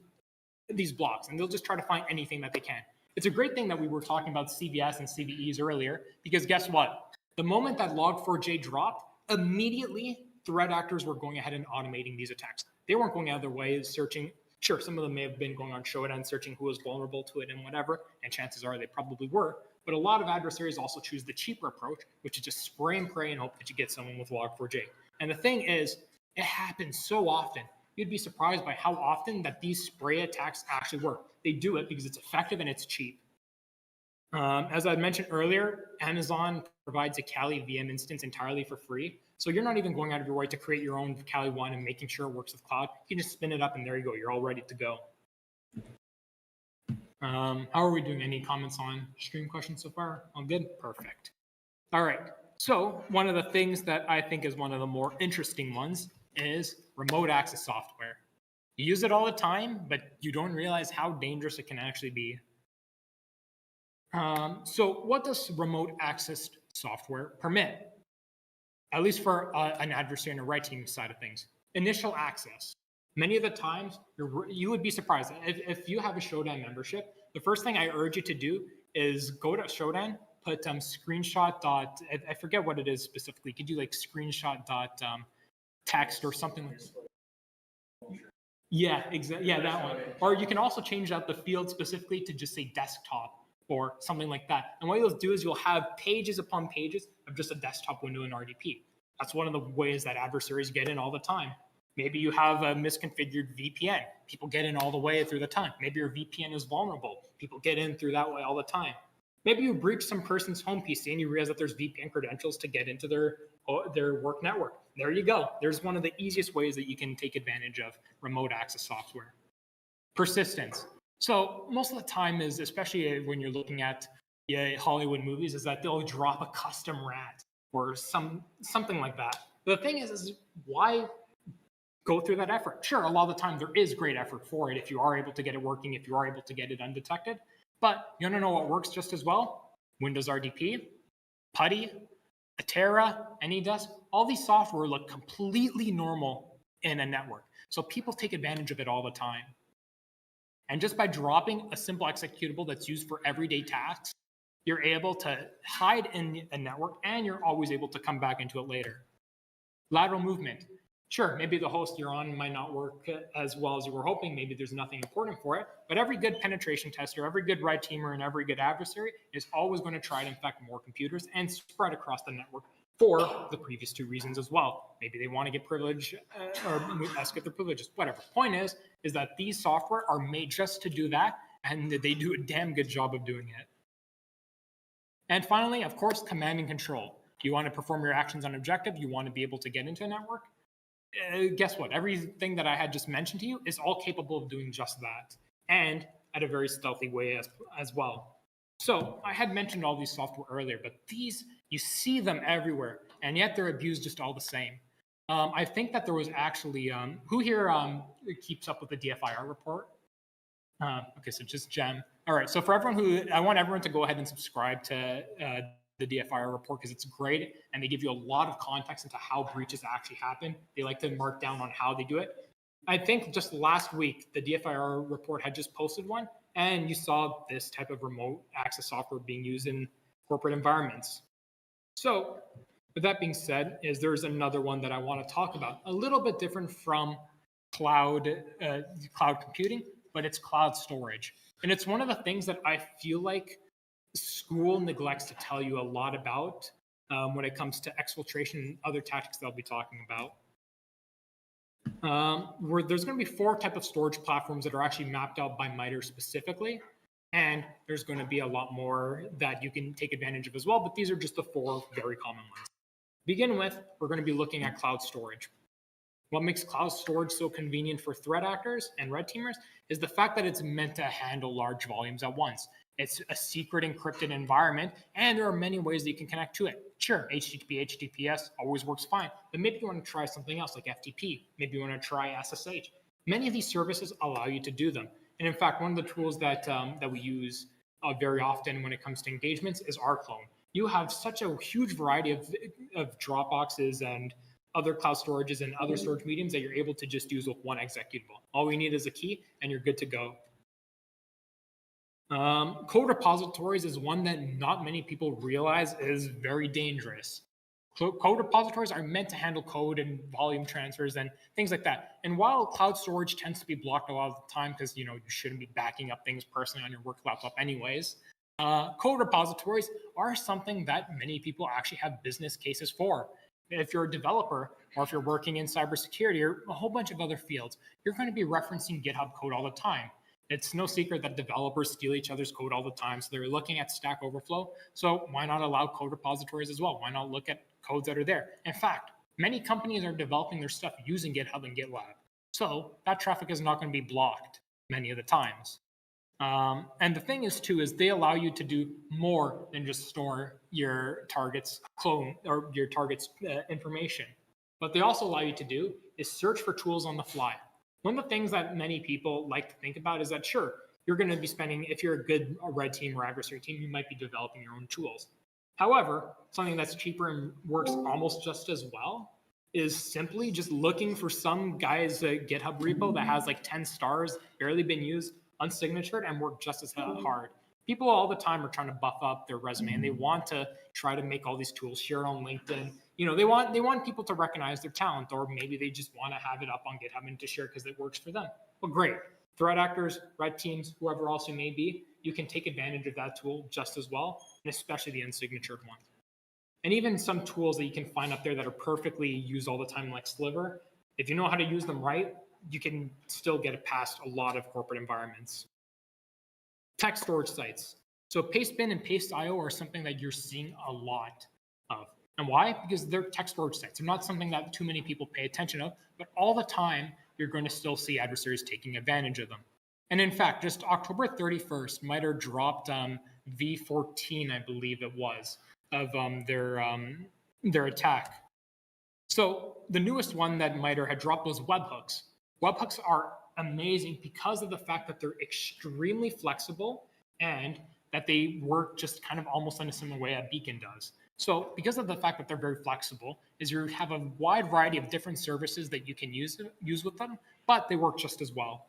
these blocks, and they'll just try to find anything that they can. It's a great thing that we were talking about CVEs and CVEs earlier, because guess what? The moment that Log4j dropped, immediately threat actors were going ahead and automating these attacks. They weren't going out of their way searching. Sure, some of them may have been going on Shodan, searching who was vulnerable to it and whatever, and chances are they probably were. But a lot of adversaries also choose the cheaper approach, which is just spray and pray and hope that you get someone with Log4j. And the thing is, it happens so often. You'd be surprised by how often that these spray attacks actually work. They do it because it's effective and it's cheap. As I mentioned earlier, Amazon provides a Kali VM instance entirely for free. So you're not even going out of your way to create your own Kali one and making sure it works with cloud. You can just spin it up and there you go. You're all ready to go. How are we doing? Any comments on stream questions so far? All good? Perfect. All right. So one of the things that I think is one of the more interesting ones is remote access software. You use it all the time, but you don't realize how dangerous it can actually be. So what does remote access software permit? At least for an adversary and a red team side of things. Initial access. Many of the times, you would be surprised. If you have a Shodan membership, the first thing I urge you to do is go to Shodan, put screenshot dot, I forget what it is specifically. You could do like screenshot dot text or something like that. Yeah, exactly. Yeah, that one. Or you can also change out the field specifically to just say desktop or something like that. And what you'll do is you'll have pages upon pages of just a desktop window in RDP. That's one of the ways that adversaries get in all the time. Maybe you have a misconfigured VPN. People get in all the way through the time. Maybe your VPN is vulnerable. People get in through that way all the time. Maybe you breach some person's home PC and you realize that there's VPN credentials to get into their their work network. There you go. There's one of the easiest ways that you can take advantage of remote access software. Persistence. So most of the time is, especially when you're looking at Hollywood movies, is that they'll drop a custom rat or something like that. The thing is why go through that effort? Sure, a lot of the time there is great effort for it if you are able to get it working, if you are able to get it undetected. But you want to know what works just as well? Windows RDP, PuTTY, Atera, AnyDesk, all these software look completely normal in a network. So people take advantage of it all the time. And just by dropping a simple executable that's used for everyday tasks, you're able to hide in a network and you're always able to come back into it later. Lateral movement. Sure, maybe the host you're on might not work as well as you were hoping. Maybe there's nothing important for it. But every good penetration tester, every good red teamer, and every good adversary is always going to try to infect more computers and spread across the network for the previous two reasons as well. Maybe they want to get privilege or escalate their privileges, whatever. Point is that these software are made just to do that, and they do a damn good job of doing it. And finally, of course, command and control. You want to perform your actions on objective, you want to be able to get into a network. Guess what? Everything that I had just mentioned to you is all capable of doing just that, and at a very stealthy way as well. So I had mentioned all these software earlier, but these, you see them everywhere, and yet they're abused just all the same. I think that there was actually, who here keeps up with the DFIR report? Okay, so just Jem. All right, so for everyone I want everyone to go ahead and subscribe to the DFIR report because it's great and they give you a lot of context into how breaches actually happen. They like to mark down on how they do it. I think just last week, the DFIR report had just posted one and you saw this type of remote access software being used in corporate environments. So with that being said, there's another one that I want to talk about, a little bit different from cloud computing, but it's cloud storage. And it's one of the things that I feel like school neglects to tell you a lot about when it comes to exfiltration and other tactics that I'll be talking about. Where there's going to be 4 types of storage platforms that are actually mapped out by MITRE specifically, and there's going to be a lot more that you can take advantage of as well, but these are just the 4 very common ones. To begin with, we're going to be looking at cloud storage. What makes cloud storage so convenient for threat actors and red teamers is the fact that it's meant to handle large volumes at once. It's a secret encrypted environment, and there are many ways that you can connect to it. Sure, HTTP, HTTPS always works fine, but maybe you want to try something else like FTP. Maybe you want to try SSH. Many of these services allow you to do them. And in fact, one of the tools that we use very often when it comes to engagements is rclone. You have such a huge variety of Dropboxes and other cloud storages and other storage mediums that you're able to just use with one executable. All we need is a key and you're good to go. Code repositories is one that not many people realize is very dangerous. Code repositories are meant to handle code and volume transfers and things like that. And while cloud storage tends to be blocked a lot of the time because you shouldn't be backing up things personally on your work laptop anyways, code repositories are something that many people actually have business cases for. If you're a developer or if you're working in cybersecurity or a whole bunch of other fields, you're going to be referencing GitHub code all the time. It's no secret that developers steal each other's code all the time. So they're looking at Stack Overflow. So why not allow code repositories as well? Why not look at codes that are there? In fact, many companies are developing their stuff using GitHub and GitLab. So that traffic is not going to be blocked many of the times. And the thing is too, is they allow you to do more than just store your target's clone or your target's information. What they also allow you to do is search for tools on the fly. One of the things that many people like to think about is that, sure, you're going to be spending, if you're a good red team or adversary team, you might be developing your own tools. However, something that's cheaper and works almost just as well is simply just looking for some guy's GitHub repo that has like 10 stars, barely been used, unsignatured, and work just as hard. People all the time are trying to buff up their resume and they want to try to make all these tools, share it on LinkedIn. They want people to recognize their talent, or maybe they just want to have it up on GitHub and to share because it works for them. Well, great. Threat actors, red teams, whoever else you may be, you can take advantage of that tool just as well, and especially the unsignatured ones. And even some tools that you can find up there that are perfectly used all the time, like Sliver, if you know how to use them right, you can still get it past a lot of corporate environments. Text storage sites. So Pastebin and Paste.io are something that you're seeing a lot of. And why? Because they're text storage sites. They're not something that too many people pay attention of, but all the time, you're going to still see adversaries taking advantage of them. And in fact, just October 31st, MITRE dropped V14, I believe it was, of their attack. So the newest one that MITRE had dropped was webhooks. Webhooks are amazing because of the fact that they're extremely flexible and that they work just kind of almost in a similar way a beacon does. So because of the fact that they're very flexible, is you have a wide variety of different services that you can use with them, but they work just as well.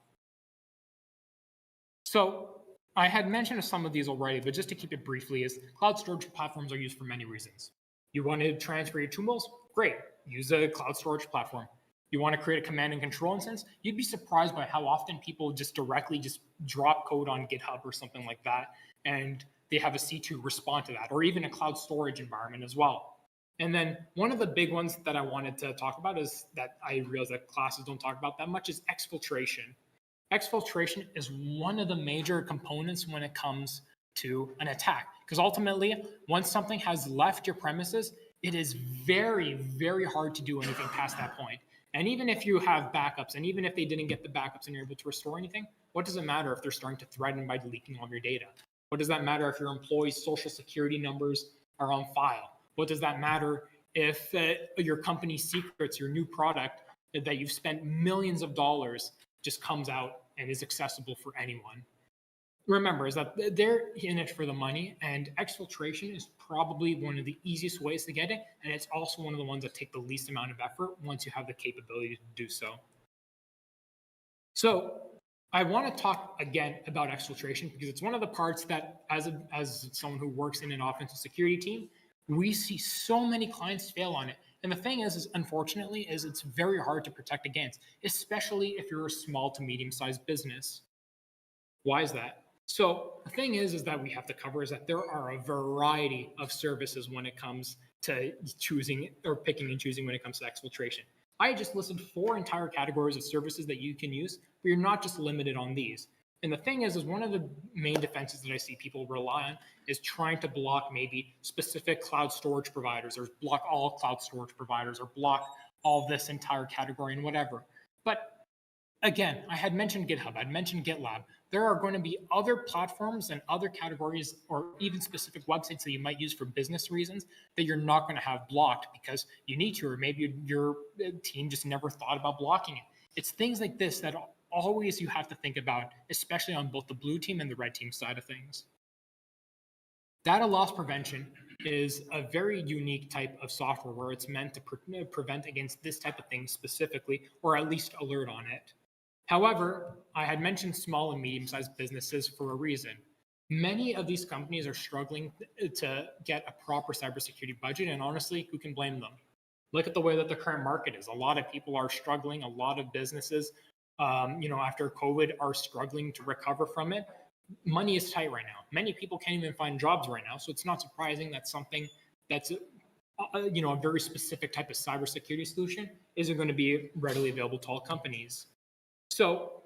So I had mentioned some of these already, but just to keep it briefly, is cloud storage platforms are used for many reasons. You want to transfer your tools? Great, use a cloud storage platform. You want to create a command and control instance? You'd be surprised by how often people just directly just drop code on GitHub or something like that, and they have a C2 respond to that, or even a cloud storage environment as well. And then one of the big ones that I wanted to talk about is that I realize that classes don't talk about that much is exfiltration. Exfiltration is one of the major components when it comes to an attack, because ultimately, once something has left your premises, it is very, very hard to do anything past that point. And even if you have backups, and even if they didn't get the backups and you're able to restore anything, what does it matter if they're starting to threaten by leaking all of your data? What does that matter if your employees' social security numbers are on file? What does that matter if your company's secrets, your new product that you've spent millions of dollars just comes out and is accessible for anyone? Remember, is that they're in it for the money, and exfiltration is probably one of the easiest ways to get it, and it's also one of the ones that take the least amount of effort once you have the capability to do so. So I want to talk again about exfiltration because it's one of the parts that, as someone who works in an offensive security team, we see so many clients fail on it. And the thing is unfortunately, it's very hard to protect against, especially if you're a small to medium-sized business. Why is that? So the thing is that we have to cover is that there are a variety of services when it comes to choosing or picking and choosing when it comes to exfiltration. I just listed 4 entire categories of services that you can use, but you're not just limited on these. And the thing is one of the main defenses that I see people rely on is trying to block maybe specific cloud storage providers, or block all cloud storage providers, or block all this entire category and whatever. But again, I had mentioned GitHub, I'd mentioned GitLab. There are going to be other platforms and other categories or even specific websites that you might use for business reasons that you're not going to have blocked because you need to, or maybe your team just never thought about blocking it. It's things like this that always you have to think about, especially on both the blue team and the red team side of things. Data loss prevention is a very unique type of software where it's meant to prevent against this type of thing specifically, or at least alert on it. However, I had mentioned small and medium-sized businesses for a reason. Many of these companies are struggling to get a proper cybersecurity budget, and honestly, who can blame them? Look at the way that the current market is. A lot of people are struggling. A lot of businesses, after COVID, are struggling to recover from it. Money is tight right now. Many people can't even find jobs right now, so it's not surprising that something that's a very specific type of cybersecurity solution isn't going to be readily available to all companies. So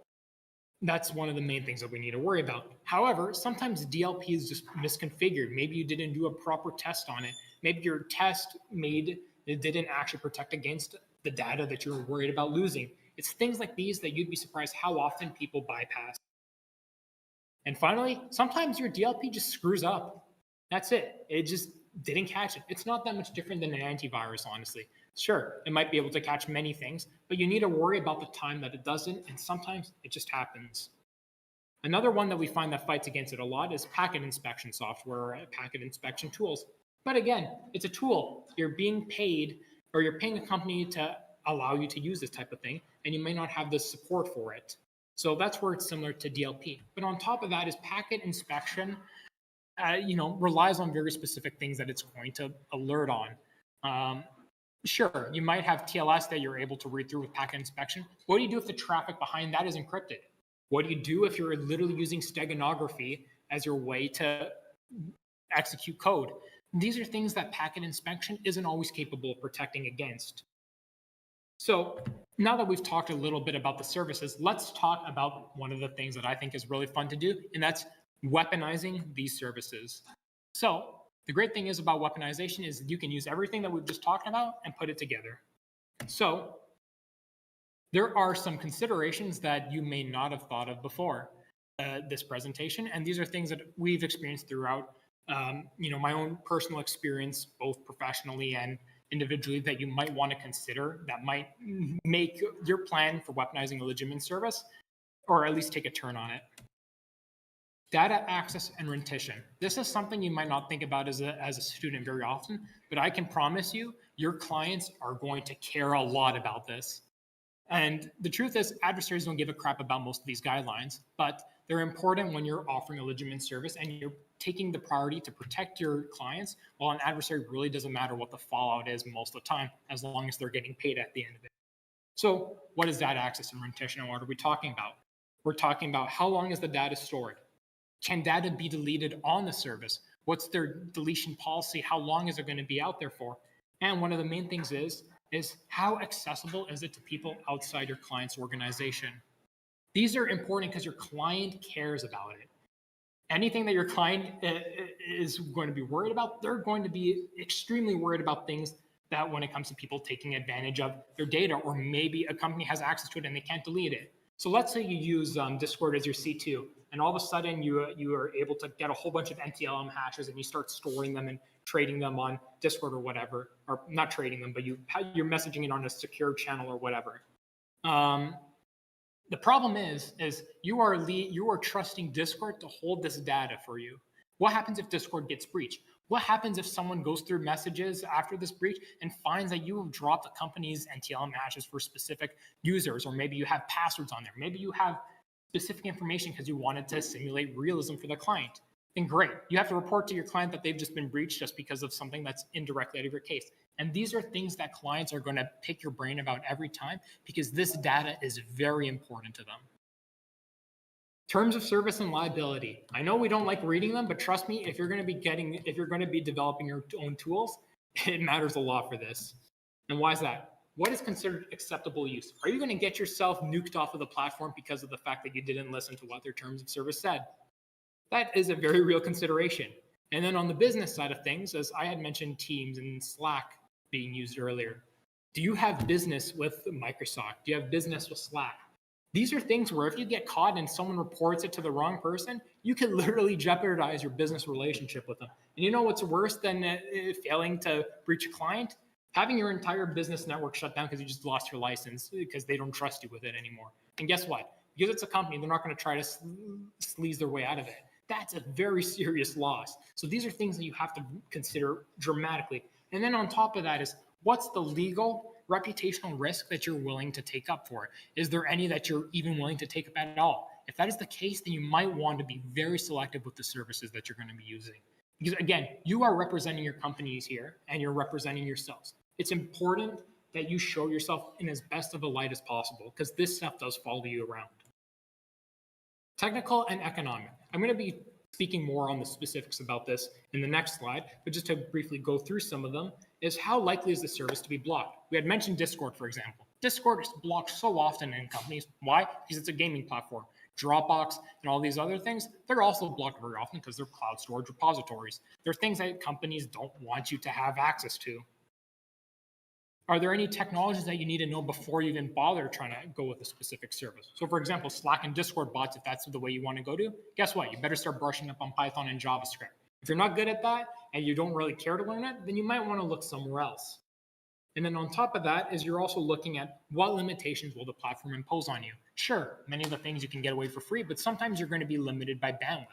that's one of the main things that we need to worry about. However, sometimes DLP is just misconfigured. Maybe you didn't do a proper test on it. Maybe your test didn't actually protect against the data that you're worried about losing. It's things like these that you'd be surprised how often people bypass. And finally, sometimes your DLP just screws up. That's it. It just didn't catch it. It's not that much different than an antivirus, honestly. Sure, it might be able to catch many things, but you need to worry about the time that it doesn't, and sometimes it just happens. Another one that we find that fights against it a lot is packet inspection software or packet inspection tools. But again, it's a tool. You're being paid, or you're paying a company to allow you to use this type of thing, and you may not have the support for it. So that's where it's similar to DLP. But on top of that is packet inspection, relies on very specific things that it's going to alert on. Sure, you might have TLS that you're able to read through with packet inspection. What do you do if the traffic behind that is encrypted? What do you do if you're literally using steganography as your way to execute code? These are things that packet inspection isn't always capable of protecting against. So now that we've talked a little bit about the services, let's talk about one of the things that I think is really fun to do, and that's weaponizing these services. So The great thing is about weaponization is you can use everything that we've just talked about and put it together. So there are some considerations that you may not have thought of before this presentation, and these are things that we've experienced throughout my own personal experience, both professionally and individually, that you might want to consider that might make your plan for weaponizing a legitimate service, or at least take a turn on it. Data access and rendition. This is something you might not think about as a student very often, but I can promise you, your clients are going to care a lot about this. And the truth is, adversaries don't give a crap about most of these guidelines, but they're important when you're offering a legitimate service and you're taking the priority to protect your clients, while an adversary really doesn't matter what the fallout is most of the time, as long as they're getting paid at the end of it. So what is data access and rendition, and what are we talking about? We're talking about how long is the data stored? Can data be deleted on the service? What's their deletion policy? How long is it going to be out there for? And one of the main things is how accessible is it to people outside your client's organization? These are important because your client cares about it. Anything that your client is going to be worried about, they're going to be extremely worried about things that when it comes to people taking advantage of their data, or maybe a company has access to it and they can't delete it. So let's say you use Discord as your C2, and all of a sudden you are able to get a whole bunch of NTLM hashes and you start storing them and trading them on Discord or whatever, or not trading them, but you're messaging it on a secure channel or whatever. The problem is you are trusting Discord to hold this data for you. What happens if Discord gets breached? What happens if someone goes through messages after this breach and finds that you have dropped the company's NTLM hashes for specific users, or maybe you have passwords on there. Maybe you have specific information because you wanted to simulate realism for the client. Then great. You have to report to your client that they've just been breached just because of something that's indirectly out of your case. And these are things that clients are going to pick your brain about every time, because this data is very important to them. Terms of service and liability. I know we don't like reading them, but trust me, if you're going to be developing your own tools, it matters a lot for this. And why is that? What is considered acceptable use? Are you going to get yourself nuked off of the platform because of the fact that you didn't listen to what their terms of service said? That is a very real consideration. And then on the business side of things, as I had mentioned Teams and Slack being used earlier, do you have business with Microsoft? Do you have business with Slack? These are things where if you get caught and someone reports it to the wrong person, you can literally jeopardize your business relationship with them. And you know what's worse than failing to breach a client? Having your entire business network shut down because you just lost your license because they don't trust you with it anymore. And guess what? Because it's a company, they're not going to try to sleaze their way out of it. That's a very serious loss. So these are things that you have to consider dramatically. And then on top of that is, what's the legal reputational risk that you're willing to take up for it? Is there any that you're even willing to take up at all? If that is the case, then you might want to be very selective with the services that you're going to be using. Because again, you are representing your companies here and you're representing yourselves. It's important that you show yourself in as best of a light as possible, because this stuff does follow you around. Technical and economic. I'm going to be speaking more on the specifics about this in the next slide, but just to briefly go through some of them, is how likely is the service to be blocked? We had mentioned Discord, for example. Discord is blocked so often in companies. Why? Because it's a gaming platform. Dropbox and all these other things, they're also blocked very often because they're cloud storage repositories. They're things that companies don't want you to have access to. Are there any technologies that you need to know before you even bother trying to go with a specific service? So for example, Slack and Discord bots, if that's the way you want to go to, guess what? You better start brushing up on Python and JavaScript. If you're not good at that and you don't really care to learn it, then you might want to look somewhere else. And then on top of that is you're also looking at what limitations will the platform impose on you. Sure, many of the things you can get away for free, but sometimes you're going to be limited by bandwidth.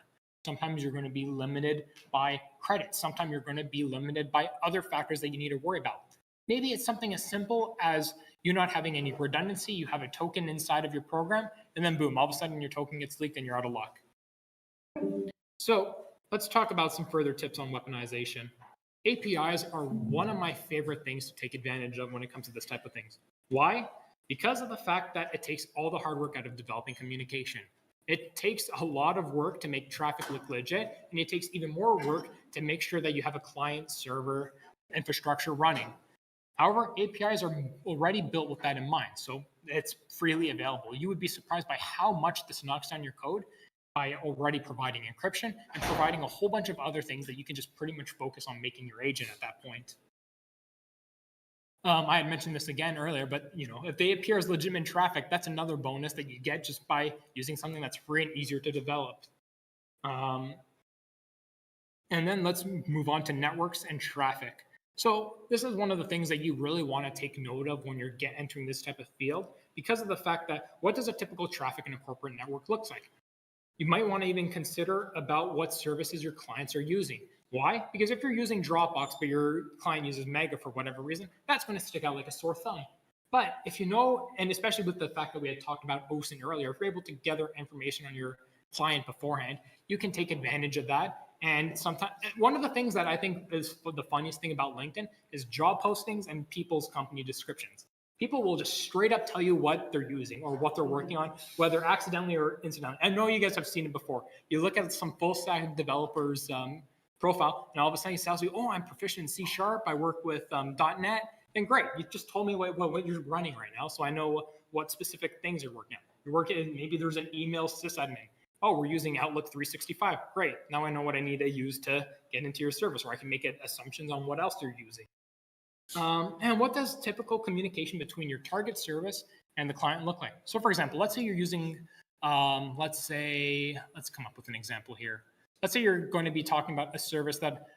Sometimes you're going to be limited by credits. Sometimes you're going to be limited by other factors that you need to worry about. Maybe it's something as simple as you not having any redundancy. You have a token inside of your program, and then boom, all of a sudden your token gets leaked and you're out of luck. So let's talk about some further tips on weaponization. APIs are one of my favorite things to take advantage of when it comes to this type of things. Why? Because of the fact that it takes all the hard work out of developing communication. It takes a lot of work to make traffic look legit, and it takes even more work to make sure that you have a client server infrastructure running. However, APIs are already built with that in mind, so it's freely available. You would be surprised by how much this knocks down your code by already providing encryption and providing a whole bunch of other things that you can just pretty much focus on making your agent at that point. I had mentioned this again earlier, but if they appear as legitimate traffic, that's another bonus that you get just by using something that's free and easier to develop. And then let's move on to networks and traffic. So this is one of the things that you really want to take note of when you're entering this type of field, because of the fact that what does a typical traffic in a corporate network look like? You might want to even consider about what services your clients are using. Why? Because if you're using Dropbox, but your client uses Mega for whatever reason, that's going to stick out like a sore thumb. But if you know, and especially with the fact that we had talked about OSINT earlier, if you're able to gather information on your client beforehand, you can take advantage of that. And sometimes, one of the things that I think is the funniest thing about LinkedIn is job postings and people's company descriptions. People will just straight up tell you what they're using or what they're working on, whether accidentally or incidentally. I know you guys have seen it before. You look at some full stack developers profile, and all of a sudden he tells you, oh, I'm proficient in C#, I work with .NET, and great, you just told me what you're running right now, so I know what specific things you're working on. You're working, maybe there's an email sysadmin. Oh, we're using Outlook 365. Great, now I know what I need to use to get into your service, or I can make assumptions on what else you're using. And what does typical communication between your target service and the client look like? So for example, let's say you're using, let's come up with an example here. Let's say you're going to be talking about a service that,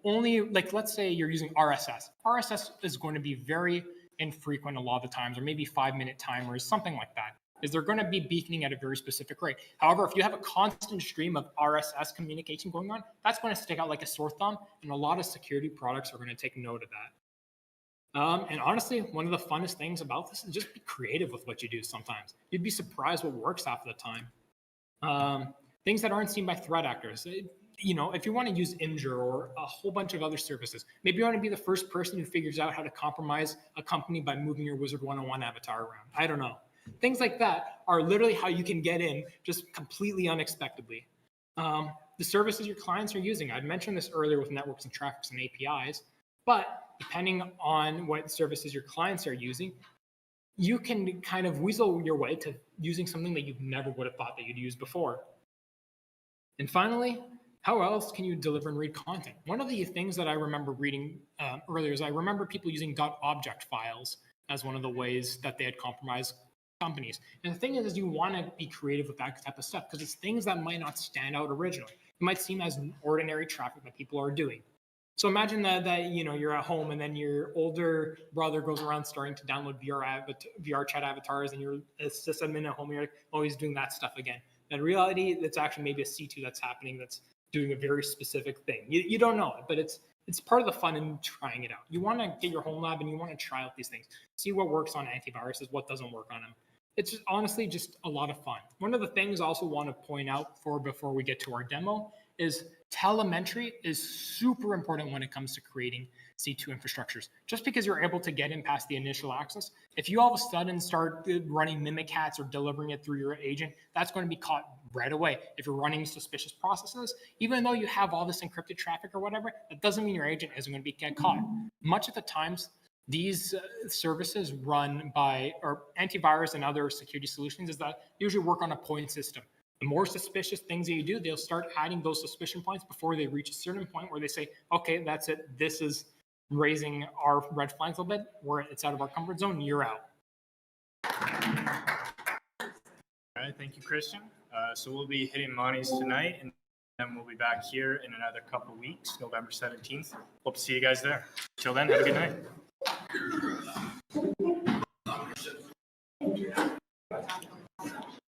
only, like, let's say you're using RSS. RSS is going to be very infrequent a lot of the times, or maybe 5-minute timers, something like that. Is they're going to be beaconing at a very specific rate. However, if you have a constant stream of RSS communication going on, that's going to stick out like a sore thumb, and a lot of security products are going to take note of that. And honestly, one of the funnest things about this is just be creative with what you do sometimes. You'd be surprised what works half the time. Things that aren't seen by threat actors. If you want to use Imgur or a whole bunch of other services, maybe you want to be the first person who figures out how to compromise a company by moving your Wizard 101 avatar around. I don't know. Things like that are literally how you can get in just completely unexpectedly. The services your clients are using. I'd mentioned this earlier with networks and traffics and APIs, but depending on what services your clients are using, you can kind of weasel your way to using something that you never would have thought that you'd use before. And finally, how else can you deliver and read content? One of the things that I remember reading earlier is I remember people using .object files as one of the ways that they had compromised companies. And the thing is you want to be creative with that type of stuff because it's things that might not stand out originally. It might seem as ordinary traffic that people are doing. So imagine that you're at home and then your older brother goes around starting to download VR chat avatars, and you're a sysadmin at home. You're like, oh, he's doing that stuff again. In reality, it's actually maybe a C2 that's happening that's doing a very specific thing. You don't know it, but it's part of the fun in trying it out. You want to get your home lab and you want to try out these things, see what works on antiviruses, what doesn't work on them. It's honestly just a lot of fun. One of the things I also want to point out before we get to our demo is telemetry is super important when it comes to creating C2 infrastructures. Just because you're able to get in past the initial access, if you all of a sudden start running Mimikatz or delivering it through your agent, that's going to be caught right away. If you're running suspicious processes, even though you have all this encrypted traffic or whatever, that doesn't mean your agent isn't going to get caught. Much of the times, these services run by, or antivirus and other security solutions, is that usually work on a point system. The more suspicious things that you do, they'll start adding those suspicion points before they reach a certain point where they say, okay, that's it. This is raising our red flags a little bit, where it's out of our comfort zone, you're out. All right, thank you, Cristian. So we'll be hitting Monty's tonight, and then we'll be back here in another couple of weeks, November 17th. Hope to see you guys there. Till then, have a good night.